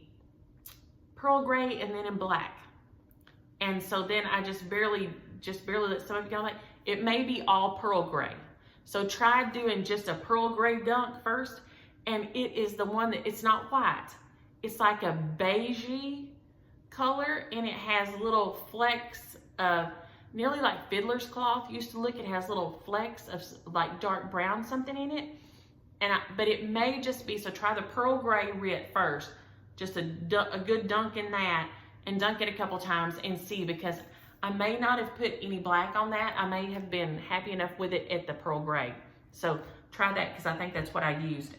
pearl gray and then in black. And so then I just barely let some of you know, like, it may be all pearl gray. So try doing just a pearl gray dunk first. And it is the one that, it's not white. It's like a beigey color, and it has little flecks of, nearly like fiddler's cloth used to look. It has little flecks of like dark brown something in it. But it may just be, so try the pearl gray RIT first. Just a good dunk in that, and dunk it a couple times and see, because I may not have put any black on that. I may have been happy enough with it at the pearl gray. So try that, because I think that's what I used.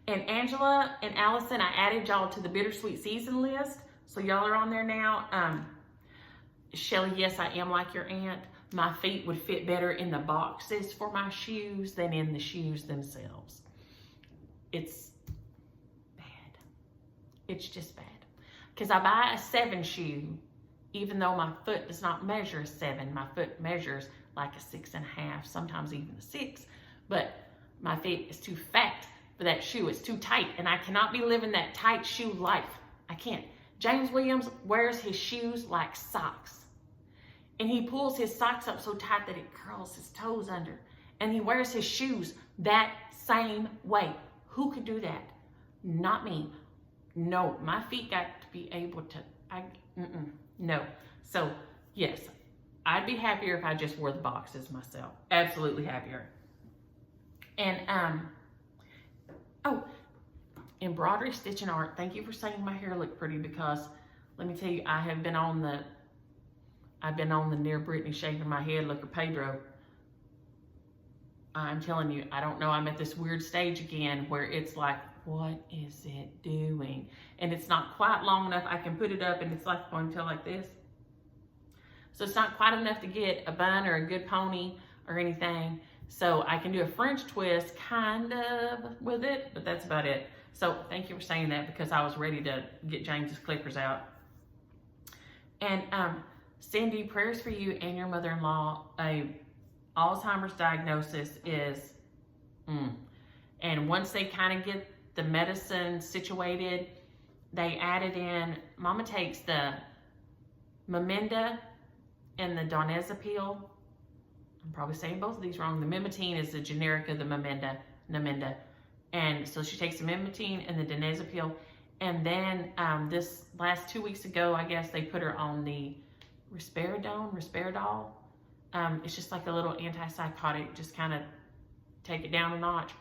And Angela and Allison, I added y'all to the Bittersweet season list. So y'all are on there now. Shelly, yes, I am like your aunt. my feet would fit better in the boxes for my shoes than in the shoes themselves. It's bad. It's just bad. Because I buy a 7 shoe, even though my foot does not measure a 7. My foot measures like a 6.5, sometimes even a 6. But my feet is too fat for that shoe. It's too tight, and I cannot be living that tight shoe life. I can't. James Williams wears his shoes like socks. And he pulls his socks up so tight that it curls his toes under. And he wears his shoes that same way. Who could do that? Not me. No, my feet got to be able to, no. So, yes, I'd be happier if I just wore the boxes myself. Absolutely happier. And, oh, embroidery, stitch, and art. Thank you for saying my hair looked pretty, because let me tell you, I've been on the near Brittany shaving my head, look at Pedro. I'm telling you, I don't know, I'm at this weird stage again where it's like, what is it doing? And it's not quite long enough. I can put it up and it's like a ponytail like this. So it's not quite enough to get a bun or a good pony or anything. So I can do a French twist kind of with it, but that's about it. So thank you for saying that, because I was ready to get James's clippers out. And Cindy, prayers for you and your mother-in-law. A Alzheimer's diagnosis is, and once they kind of get the medicine situated, they added in, Mama takes the Memenda and the donezapine. I'm probably saying both of these wrong. The Mimetine is the generic of the Memenda. And so she takes the Mimetine and the donezapine. And then this last 2 weeks ago, I guess, they put her on the Risperidol. It's just like a little antipsychotic, just kind of take it down a notch.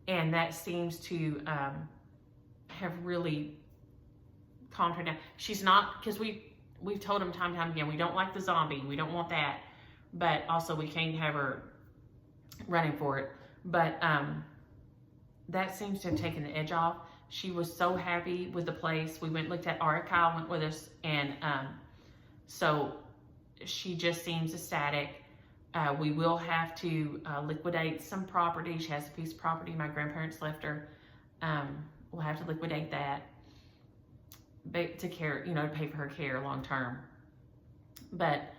And that seems to have really calmed her down. She's not, because we've told them time and time again, we don't like the zombie. We don't want that. But also we can't have her running for it. But that seems to have taken the edge off. She was so happy with the place. We went and looked at Kyle went with us. And so she just seems ecstatic. We will have to liquidate some property. She has a piece of property my grandparents left her. We'll have to liquidate that to care, to pay for her care long term. But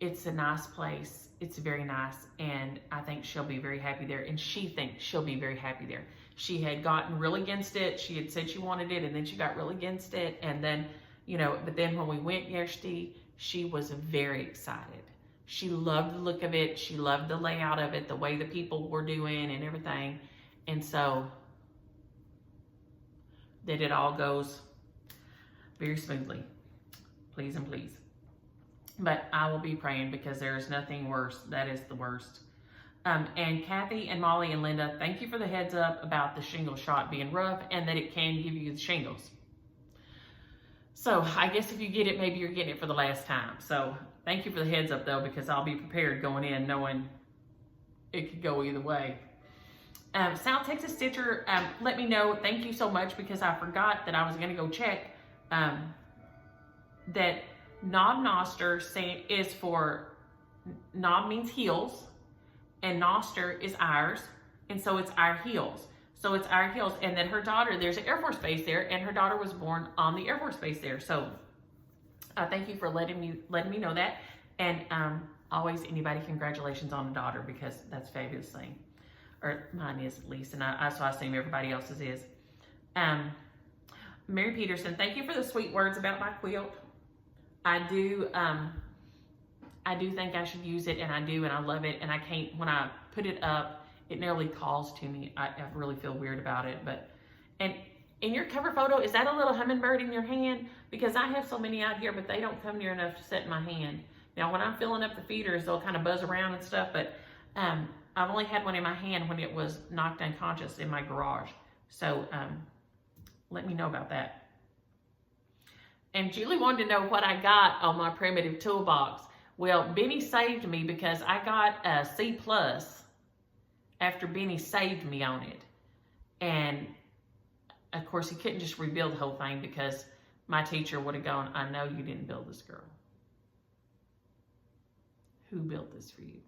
it's a nice place. It's very nice, and I think she'll be very happy there. And she thinks she'll be very happy there. She had gotten real against it. She had said she wanted it, and then she got real against it. And then, but then when we went yesterday, she was very excited. She loved the look of it. She loved the layout of it, the way the people were doing and everything. And so that it all goes very smoothly. Please and please. But I will be praying, because there is nothing worse. That is the worst. And Kathy and Molly and Linda, thank you for the heads up about the shingle shot being rough and that it can give you the shingles. So I guess if you get it, maybe you're getting it for the last time. So thank you for the heads up, though, because I'll be prepared going in knowing it could go either way. South Texas Stitcher, let me know. Thank you so much, because I forgot that I was going to go check that Knob Noster is for, knob means heels, and Noster is ours, and so it's our heels. So it's our heels, and then her daughter, there's an Air Force base there, and her daughter was born on the Air Force base there. So thank you for letting me know that. And always, anybody, congratulations on a daughter, because that's a fabulous thing. Or mine is, at least, and so I assume everybody else's is. Mary Peterson, thank you for the sweet words about my quilt. I do think I should use it, and I do, and I love it, and I can't, when I put it up, it nearly calls to me. I really feel weird about it. But, and in your cover photo, is that a little hummingbird in your hand? Because I have so many out here, but they don't come near enough to set in my hand. Now, when I'm filling up the feeders, they'll kind of buzz around and stuff, but I've only had one in my hand when it was knocked unconscious in my garage. So let me know about that. And Julie wanted to know what I got on my primitive toolbox. Well, Benny saved me, because I got a C+ after Benny saved me on it. And of course, he couldn't just rebuild the whole thing, because my teacher would have gone, I know you didn't build this, girl. who built this for you?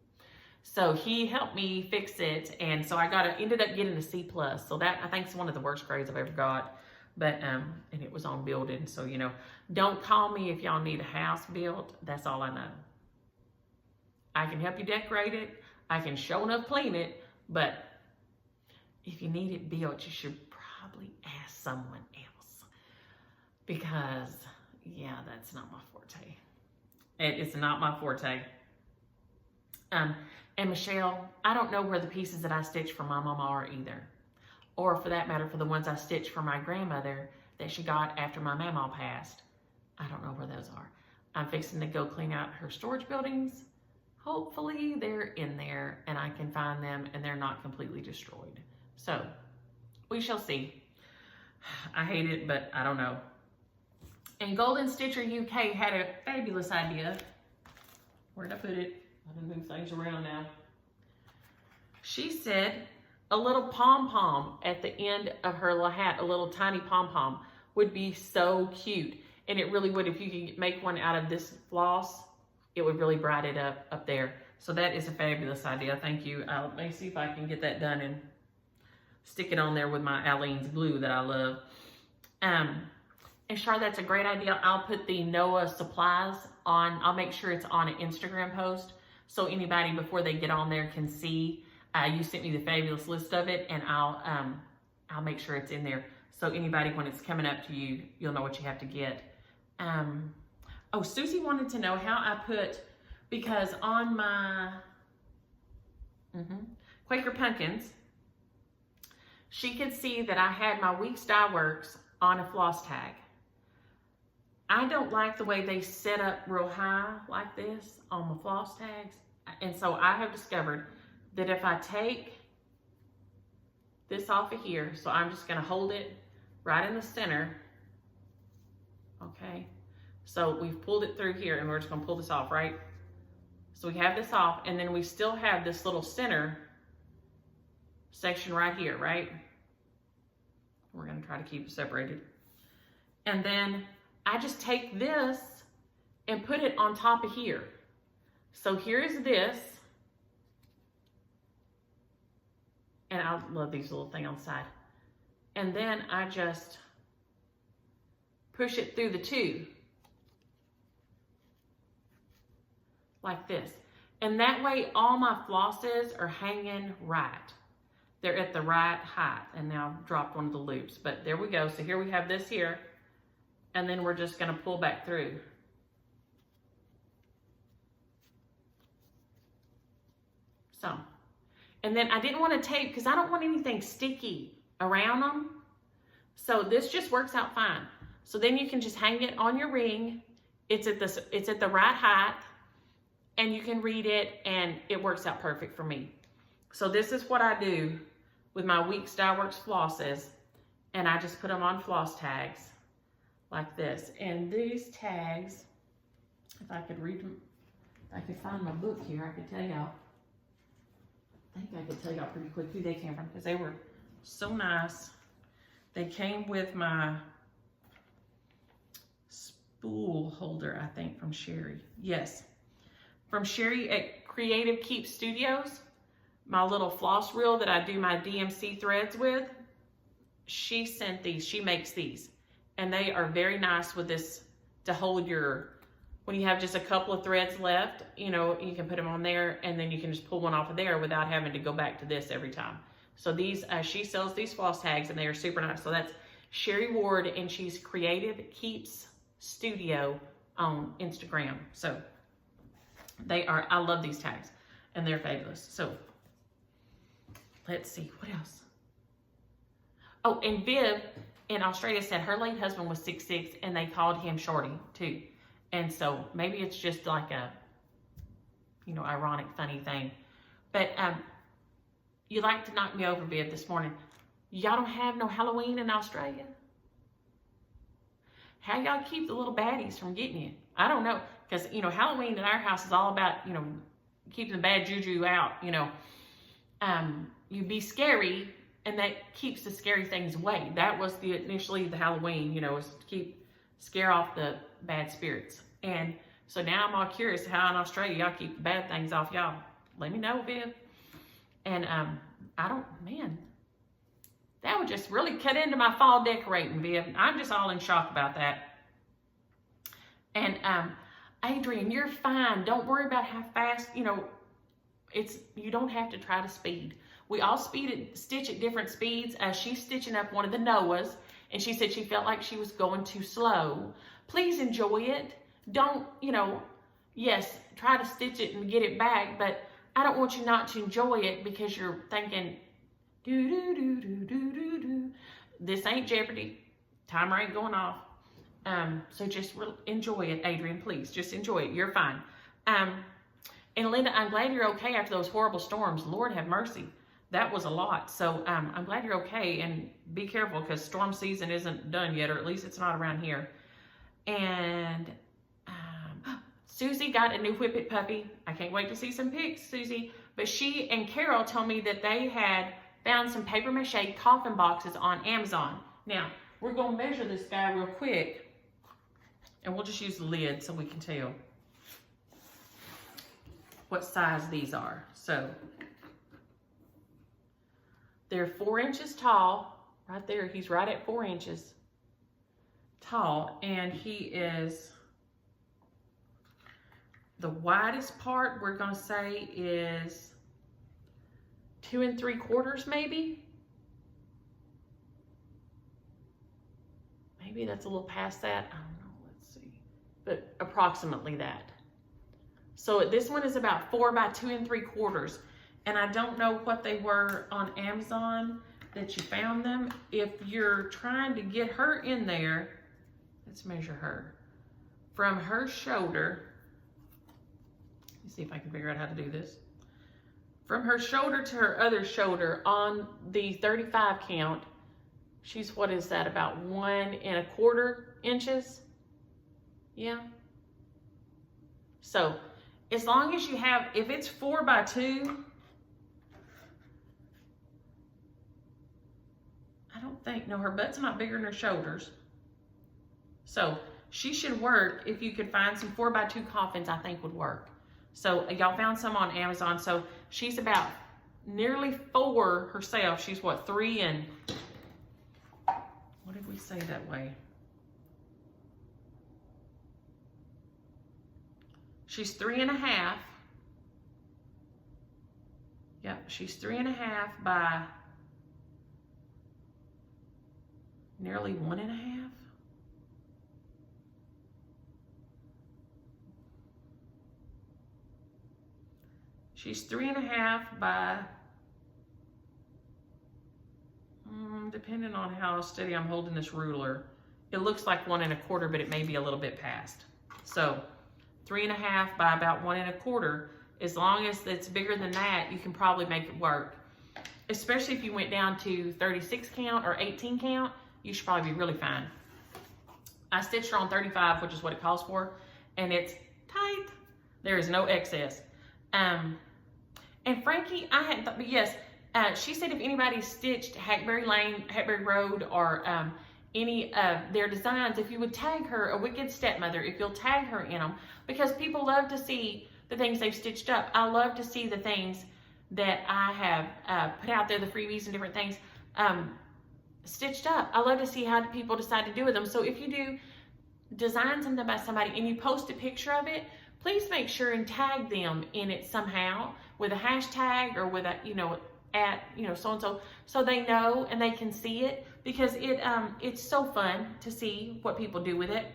So he helped me fix it, and so I ended up getting a C+. So that, I think, is one of the worst grades I've ever got. But, and it was on building. So, you know, don't call me if y'all need a house built. That's all I know. I can help you decorate it. I can show enough clean it. But if you need it built, you should probably ask someone else. Because, yeah, that's not my forte. It's not my forte. And Michelle, I don't know where the pieces that I stitched for my mama are either. Or for that matter, for the ones I stitched for my grandmother that she got after my mama passed. I don't know where those are. I'm fixing to go clean out her storage buildings. Hopefully they're in there and I can find them and they're not completely destroyed. So we shall see. I hate it, but I don't know. And Golden Stitcher UK had a fabulous idea. Where'd I put it? I done move things around now. She said a little pom-pom at the end of her little hat, a little tiny pom-pom would be so cute. And it really would. If you could make one out of this floss, it would really brighten it up there. So that is a fabulous idea. Thank you. Let me see if I can get that done and stick it on there with my Aleene's glue that I love. And Char, that's a great idea. I'll put the Noah supplies on. I'll make sure it's on an Instagram post so anybody before they get on there can see. You sent me the fabulous list of it, and I'll make sure it's in there. So anybody, when it's coming up to you, you'll know what you have to get. Oh, Susie wanted to know how I put, because on my Quaker pumpkins, she could see that I had my Weeks Dye Works on a floss tag. I don't like the way they set up real high like this on the floss tags. And so I have discovered that if I take this off of here, so I'm just gonna hold it right in the center, okay? So we've pulled it through here and we're just gonna pull this off, right? So we have this off and then we still have this little center section right here, right? We're gonna try to keep it separated. And then I just take this and put it on top of here. So here's this. And I love these little things on the side. And then I just push it through the two. Like this. And that way all my flosses are hanging right. They're at the right height. And now I've dropped one of the loops. But there we go. So here we have this here. And then we're just going to pull back through. So. And then I didn't want to tape because I don't want anything sticky around them. So this just works out fine. So then you can just hang it on your ring. It's at the right height and you can read it and it works out perfect for me. So this is what I do with my Weeks Dye Works flosses, and I just put them on floss tags like this. And these tags, if I could read them, if I could find my book here, I could tell y'all. I think I could tell y'all pretty quick who they came from because they were so nice. They came with my spool holder, I think, from Sherry. Yes, from Sherry at Creative Keep Studios. My little floss reel that I do my DMC threads with. She sent these. She makes these. And they are very nice with this to hold your, when you have just a couple of threads left, you know, you can put them on there and then you can just pull one off of there without having to go back to this every time. So these, she sells these floss tags and they are super nice. So that's Sherry Ward and she's Creative Keeps Studio on Instagram. So they are, I love these tags and they're fabulous. So let's see, what else? Oh, and Viv in Australia said her late husband was 6'6" and they called him Shorty too. And so maybe it's just like a, you know, ironic, funny thing. But you like to knock me over, Viv, this morning. Y'all don't have no Halloween in Australia? How y'all keep the little baddies from getting you? I don't know. Because, you know, Halloween in our house is all about, you know, keeping the bad juju out, you know. You be scary, and that keeps the scary things away. That was initially the Halloween, you know, was to scare off the bad spirits. And So now I'm all curious how in Australia y'all keep the bad things off y'all. Let me know, Viv. And man, that would just really cut into my fall decorating, Viv. I'm just all in shock about that. And Adrian, you're fine. Don't worry about how fast, you know, you don't have to try to speed. We all stitch at different speeds. She's stitching up one of the Noahs, and she said she felt like she was going too slow. Please enjoy it. Don't, you know, yes, try to stitch it and get it back, but I don't want you not to enjoy it because you're thinking, do do do do do do do. This ain't Jeopardy. Timer ain't going off. So just enjoy it, Adrian, please. Just enjoy it. You're fine. And Linda, I'm glad you're okay after those horrible storms. Lord have mercy. That was a lot. So I'm glad you're okay, and be careful because storm season isn't done yet, or at least it's not around here. And Susie got a new Whippet puppy. I can't wait to see some pics, Susie. But she and Carol told me that they had found some paper mache coffin boxes on Amazon. Now, we're going to measure this guy real quick, and we'll just use the lid so we can tell what size these are. So, they're 4 inches tall. Right there, he's right at 4 inches tall, and he is, the widest part we're going to say is 2 3/4 maybe. Maybe that's a little past that. I don't know. Let's see. But approximately that. So this one is about 4 by 2 3/4. And I don't know what they were on Amazon that you found them. If you're trying to get her in there, let's measure her. From her shoulder, let me see if I can figure out how to do this. From her shoulder to her other shoulder on the 35 count, she's, what is that, about 1 1/4 inches? Yeah. So as long as you have, if it's 4 by 2, I don't think, no, her butt's not bigger than her shoulders. So she should work. If you could find some 4 by 2 coffins, I think would work. So y'all found some on Amazon. So she's about nearly 4 herself. She's what, 3 and, what did we say that way? She's 3 1/2. Yep, she's 3 1/2 by nearly 1 1/2. She's 3 1/2 by, depending on how steady I'm holding this ruler, it looks like 1 1/4, but it may be a little bit past. So 3 1/2 by about 1 1/4. As long as it's bigger than that, you can probably make it work. Especially if you went down to 36 count or 18 count, you should probably be really fine. I stitched her on 35, which is what it calls for, and it's tight. There is no excess. And Frankie, but yes, she said if anybody stitched Hackberry Lane, Hackberry Road, or any of their designs, if you would tag her, A Wicked Stepmother, if you'll tag her in them, because people love to see the things they've stitched up. I love to see the things that I have put out there, the freebies and different things, stitched up. I love to see how people decide to do with them. So if you do design something by somebody and you post a picture of it, please make sure and tag them in it somehow with a hashtag or with a, at, so-and-so, so they know and they can see it, because it's so fun to see what people do with it.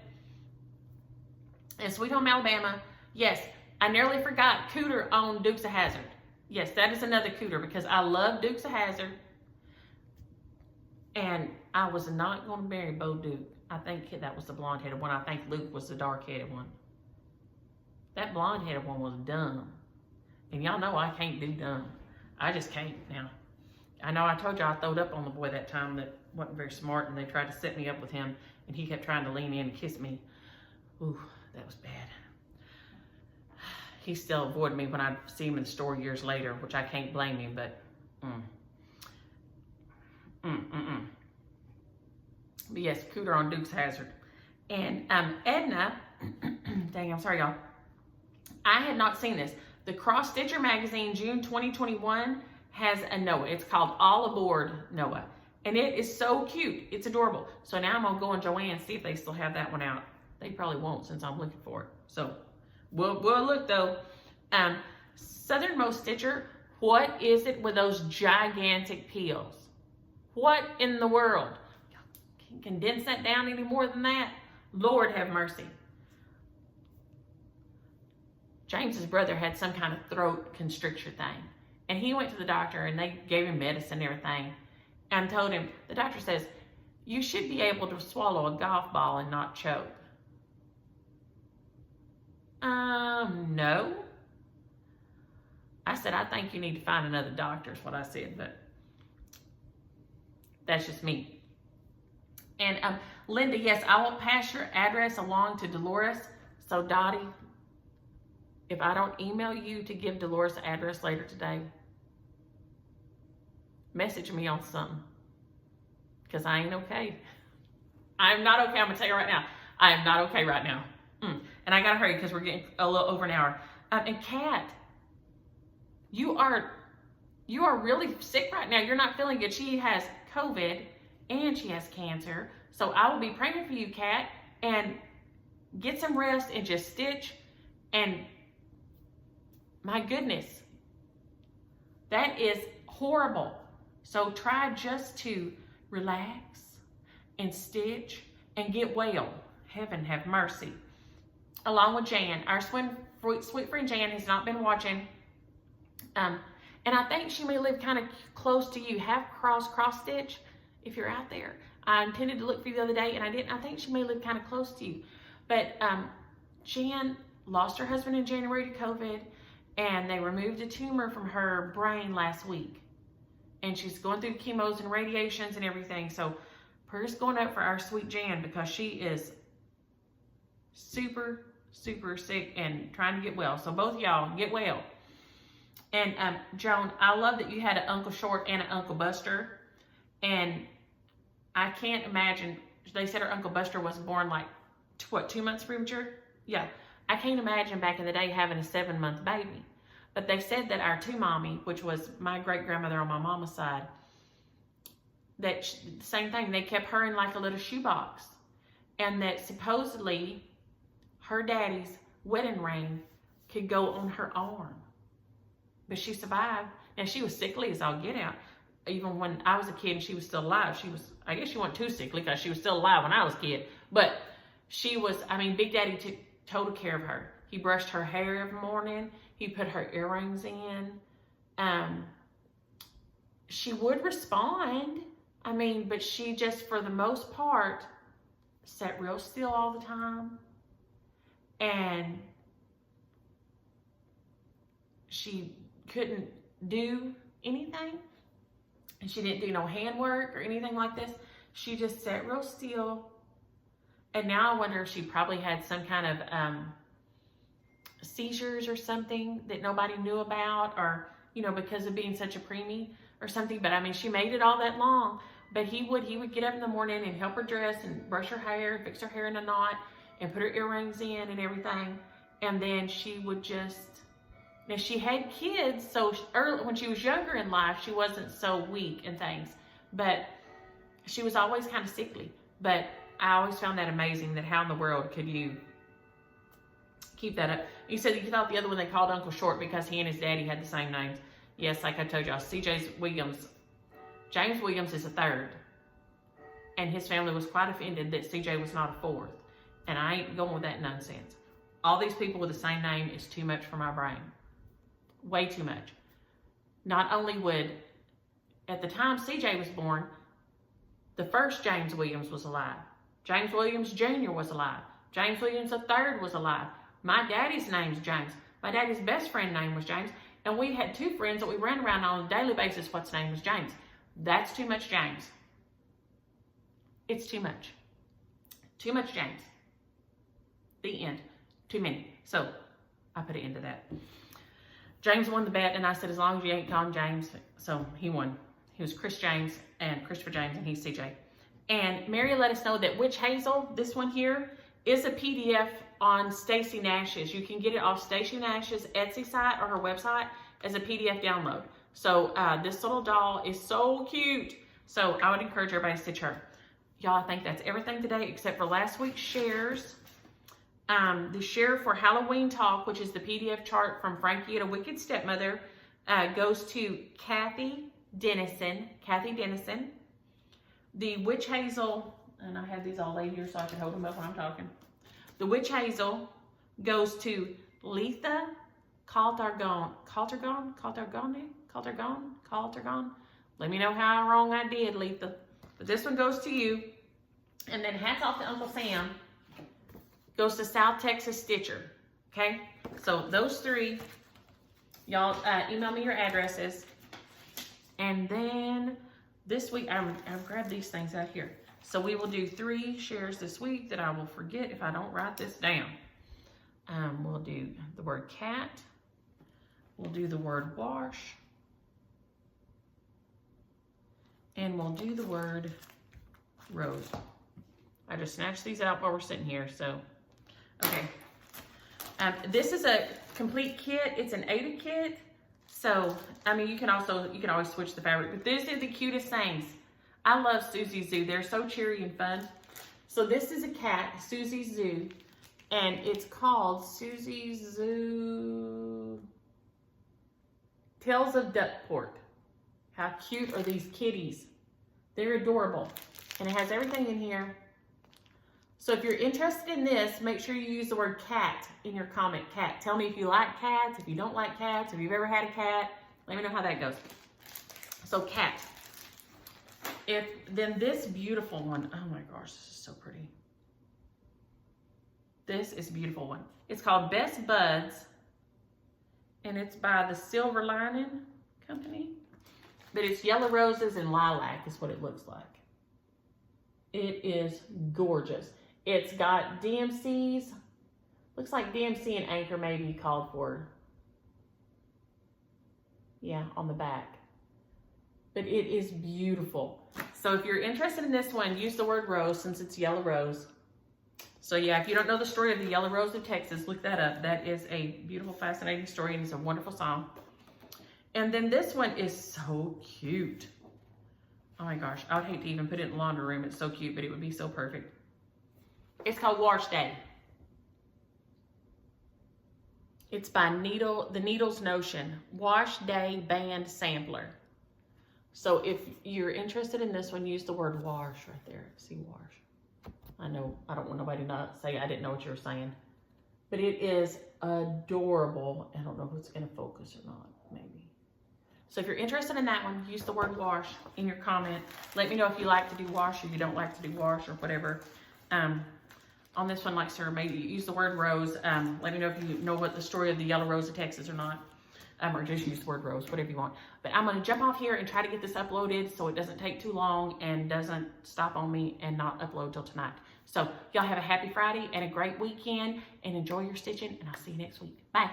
And Sweet Home Alabama, yes, I nearly forgot Cooter on Dukes of Hazzard. Yes, that is another Cooter, because I love Dukes of Hazzard. And I was not going to marry Bo Duke. I think that was the blonde-headed one. I think Luke was the dark-headed one. That blonde-headed one was dumb. And y'all know I can't do dumb. I just can't now. I know I told you I throwed up on the boy that time that wasn't very smart, and they tried to set me up with him, and he kept trying to lean in and kiss me. Ooh, that was bad. He still avoided me when I see him in the store years later, which I can't blame him, but But yes, Cooter on Dukes Hazzard. And Edna, Dang, I'm sorry, y'all. I had not seen this. The Cross Stitcher magazine, June 2021, has a Noah. It's called All Aboard Noah. And it is so cute. It's adorable. So now I'm going to go on Joann and see if they still have that one out. They probably won't since I'm looking for it. So we'll look though. Southernmost Stitcher, what is it with those gigantic peels? What in the world? Can you condense that down any more than that? Lord have mercy. James's brother had some kind of throat constriction thing. And he went to the doctor and they gave him medicine and everything. And told him, the doctor says, you should be able to swallow a golf ball and not choke. No. I said, I think you need to find another doctor, is what I said, but that's just me. And Linda, yes, I will pass your address along to Dolores. So Dottie, if I don't email you to give Dolores the address later today, message me on something, because I ain't okay. I'm not okay. I'm going to tell you right now. I am not okay right now. And I got to hurry because we're getting a little over an hour. And Kat, you are really sick right now. You're not feeling good. She has COVID and she has cancer. So I will be praying for you, Kat, and get some rest and just stitch. And my goodness, that is horrible. So try just to relax and stitch and get well. Heaven have mercy. Along with Jan, our sweet friend Jan has not been watching. And I think she may live kind of close to you. Have cross stitch if you're out there. I intended to look for you the other day and I didn't. I think she may live kind of close to you. But Jan lost her husband in January to COVID, and they removed a tumor from her brain last week. And she's going through chemos and radiations and everything. So prayers going up for our sweet Jan, because she is super, super sick and trying to get well. So both of y'all get well. And Joan, I love that you had an Uncle Short and an Uncle Buster. And I can't imagine, they said her Uncle Buster was born like, 2 months premature? Yeah. I can't imagine back in the day having a 7-month baby. But they said that our two mommy, which was my great-grandmother on my mama's side, that same thing, they kept her in like a little shoebox. And that supposedly her daddy's wedding ring could go on her arm. But she survived. Now, she was sickly as all get out. Even when I was a kid and she was still alive, she was, I guess she wasn't too sickly because she was still alive when I was a kid. But she was, I mean, Big Daddy took total care of her. He brushed her hair every morning. He put her earrings in. She would respond. I mean, but she just, for the most part, sat real still all the time. And she couldn't do anything. And she didn't do no handwork or anything like this. She just sat real still. And now I wonder if she probably had some kind of seizures or something that nobody knew about, or, you know, because of being such a preemie or something. But I mean, she made it all that long. But he would get up in the morning and help her dress and brush her hair, fix her hair in a knot, and put her earrings in and everything. And then she would just, now she had kids, so early, when she was younger in life, she wasn't so weak and things. But she was always kind of sickly. But I always found that amazing, that how in the world could you keep that up? You said that you thought the other one they called Uncle Short because he and his daddy had the same names. Yes, like I told y'all, James Williams is a third. And his family was quite offended that CJ was not a fourth. And I ain't going with that nonsense. All these people with the same name is too much for my brain. Way too much. Not only would, at the time CJ was born, the first James Williams was alive. James Williams Jr. was alive. James Williams III was alive. My daddy's name's James. My daddy's best friend name was James. And we had two friends that we ran around on a daily basis whose name was James. That's too much James. It's too much. Too much James. The end. Too many. So I put an end to that. James won the bet, and I said, as long as you ain't calling James. So he won. He was Chris James and Christopher James, and he's CJ. And Mary let us know that Witch Hazel, this one here, is a PDF on Stacy Nash's. You can get it off Stacy Nash's Etsy site or her website as a PDF download. So this little doll is so cute. So I would encourage everybody to stitch her. Y'all, I think that's everything today except for last week's shares. The share for Halloween Talk, which is the PDF chart from Frankie and a Wicked Stepmother, goes to Kathy Dennison. The Witch Hazel, and I have these all laid here so I can hold them up when I'm talking. The Witch Hazel goes to Letha Caltargon. Let me know how wrong I did, Letha. But this one goes to you. And then hats off to Uncle Sam goes to South Texas Stitcher. Okay? So those three, y'all email me your addresses. And then this week, I've grabbed these things out here. So we will do 3 shares this week that I will forget if I don't write this down. We'll do the word cat. We'll do the word wash. And we'll do the word rose. I just snatched these out while we're sitting here, so, okay. This is a complete kit. It's an Aida kit. So, I mean, you can always switch the fabric, but this is the cutest things. I love Susie Zoo. They're so cheery and fun. So this is a cat, Susie Zoo, and it's called Susie Zoo Tales of Duckport. How cute are these kitties? They're adorable. And it has everything in here. So if you're interested in this, make sure you use the word cat in your comment. Cat. Tell me if you like cats, if you don't like cats, if you've ever had a cat. Let me know how that goes. So cat. Then this beautiful one. Oh my gosh, this is so pretty. This is a beautiful one. It's called Best Buds. And it's by the Silver Lining Company. But it's yellow roses and lilac is what it looks like. It is gorgeous. It's got DMCs. Looks like DMC and Anchor maybe called for. Yeah, on the back. But it is beautiful. So if you're interested in this one, use the word rose since it's yellow rose. So yeah, if you don't know the story of the Yellow Rose of Texas, look that up. That is a beautiful, fascinating story, and it's a wonderful song. And then this one is so cute. Oh my gosh, I would hate to even put it in the laundry room. It's so cute, but it would be so perfect. It's called Wash Day. It's by The Needle's Notion. Wash Day Band Sampler. So if you're interested in this one, use the word wash right there. See, wash. I know, I don't want nobody to not say I didn't know what you were saying. But it is adorable. I don't know if it's going to focus or not, maybe. So if you're interested in that one, use the word wash in your comment. Let me know if you like to do wash or you don't like to do wash or whatever. On this one, like Sarah, maybe use the word rose. Let me know if you know what the story of the Yellow Rose of Texas or not. Or just use the word rose, whatever you want. But I'm going to jump off here and try to get this uploaded so it doesn't take too long and doesn't stop on me and not upload till tonight. So y'all have a happy Friday and a great weekend and enjoy your stitching, and I'll see you next week. Bye.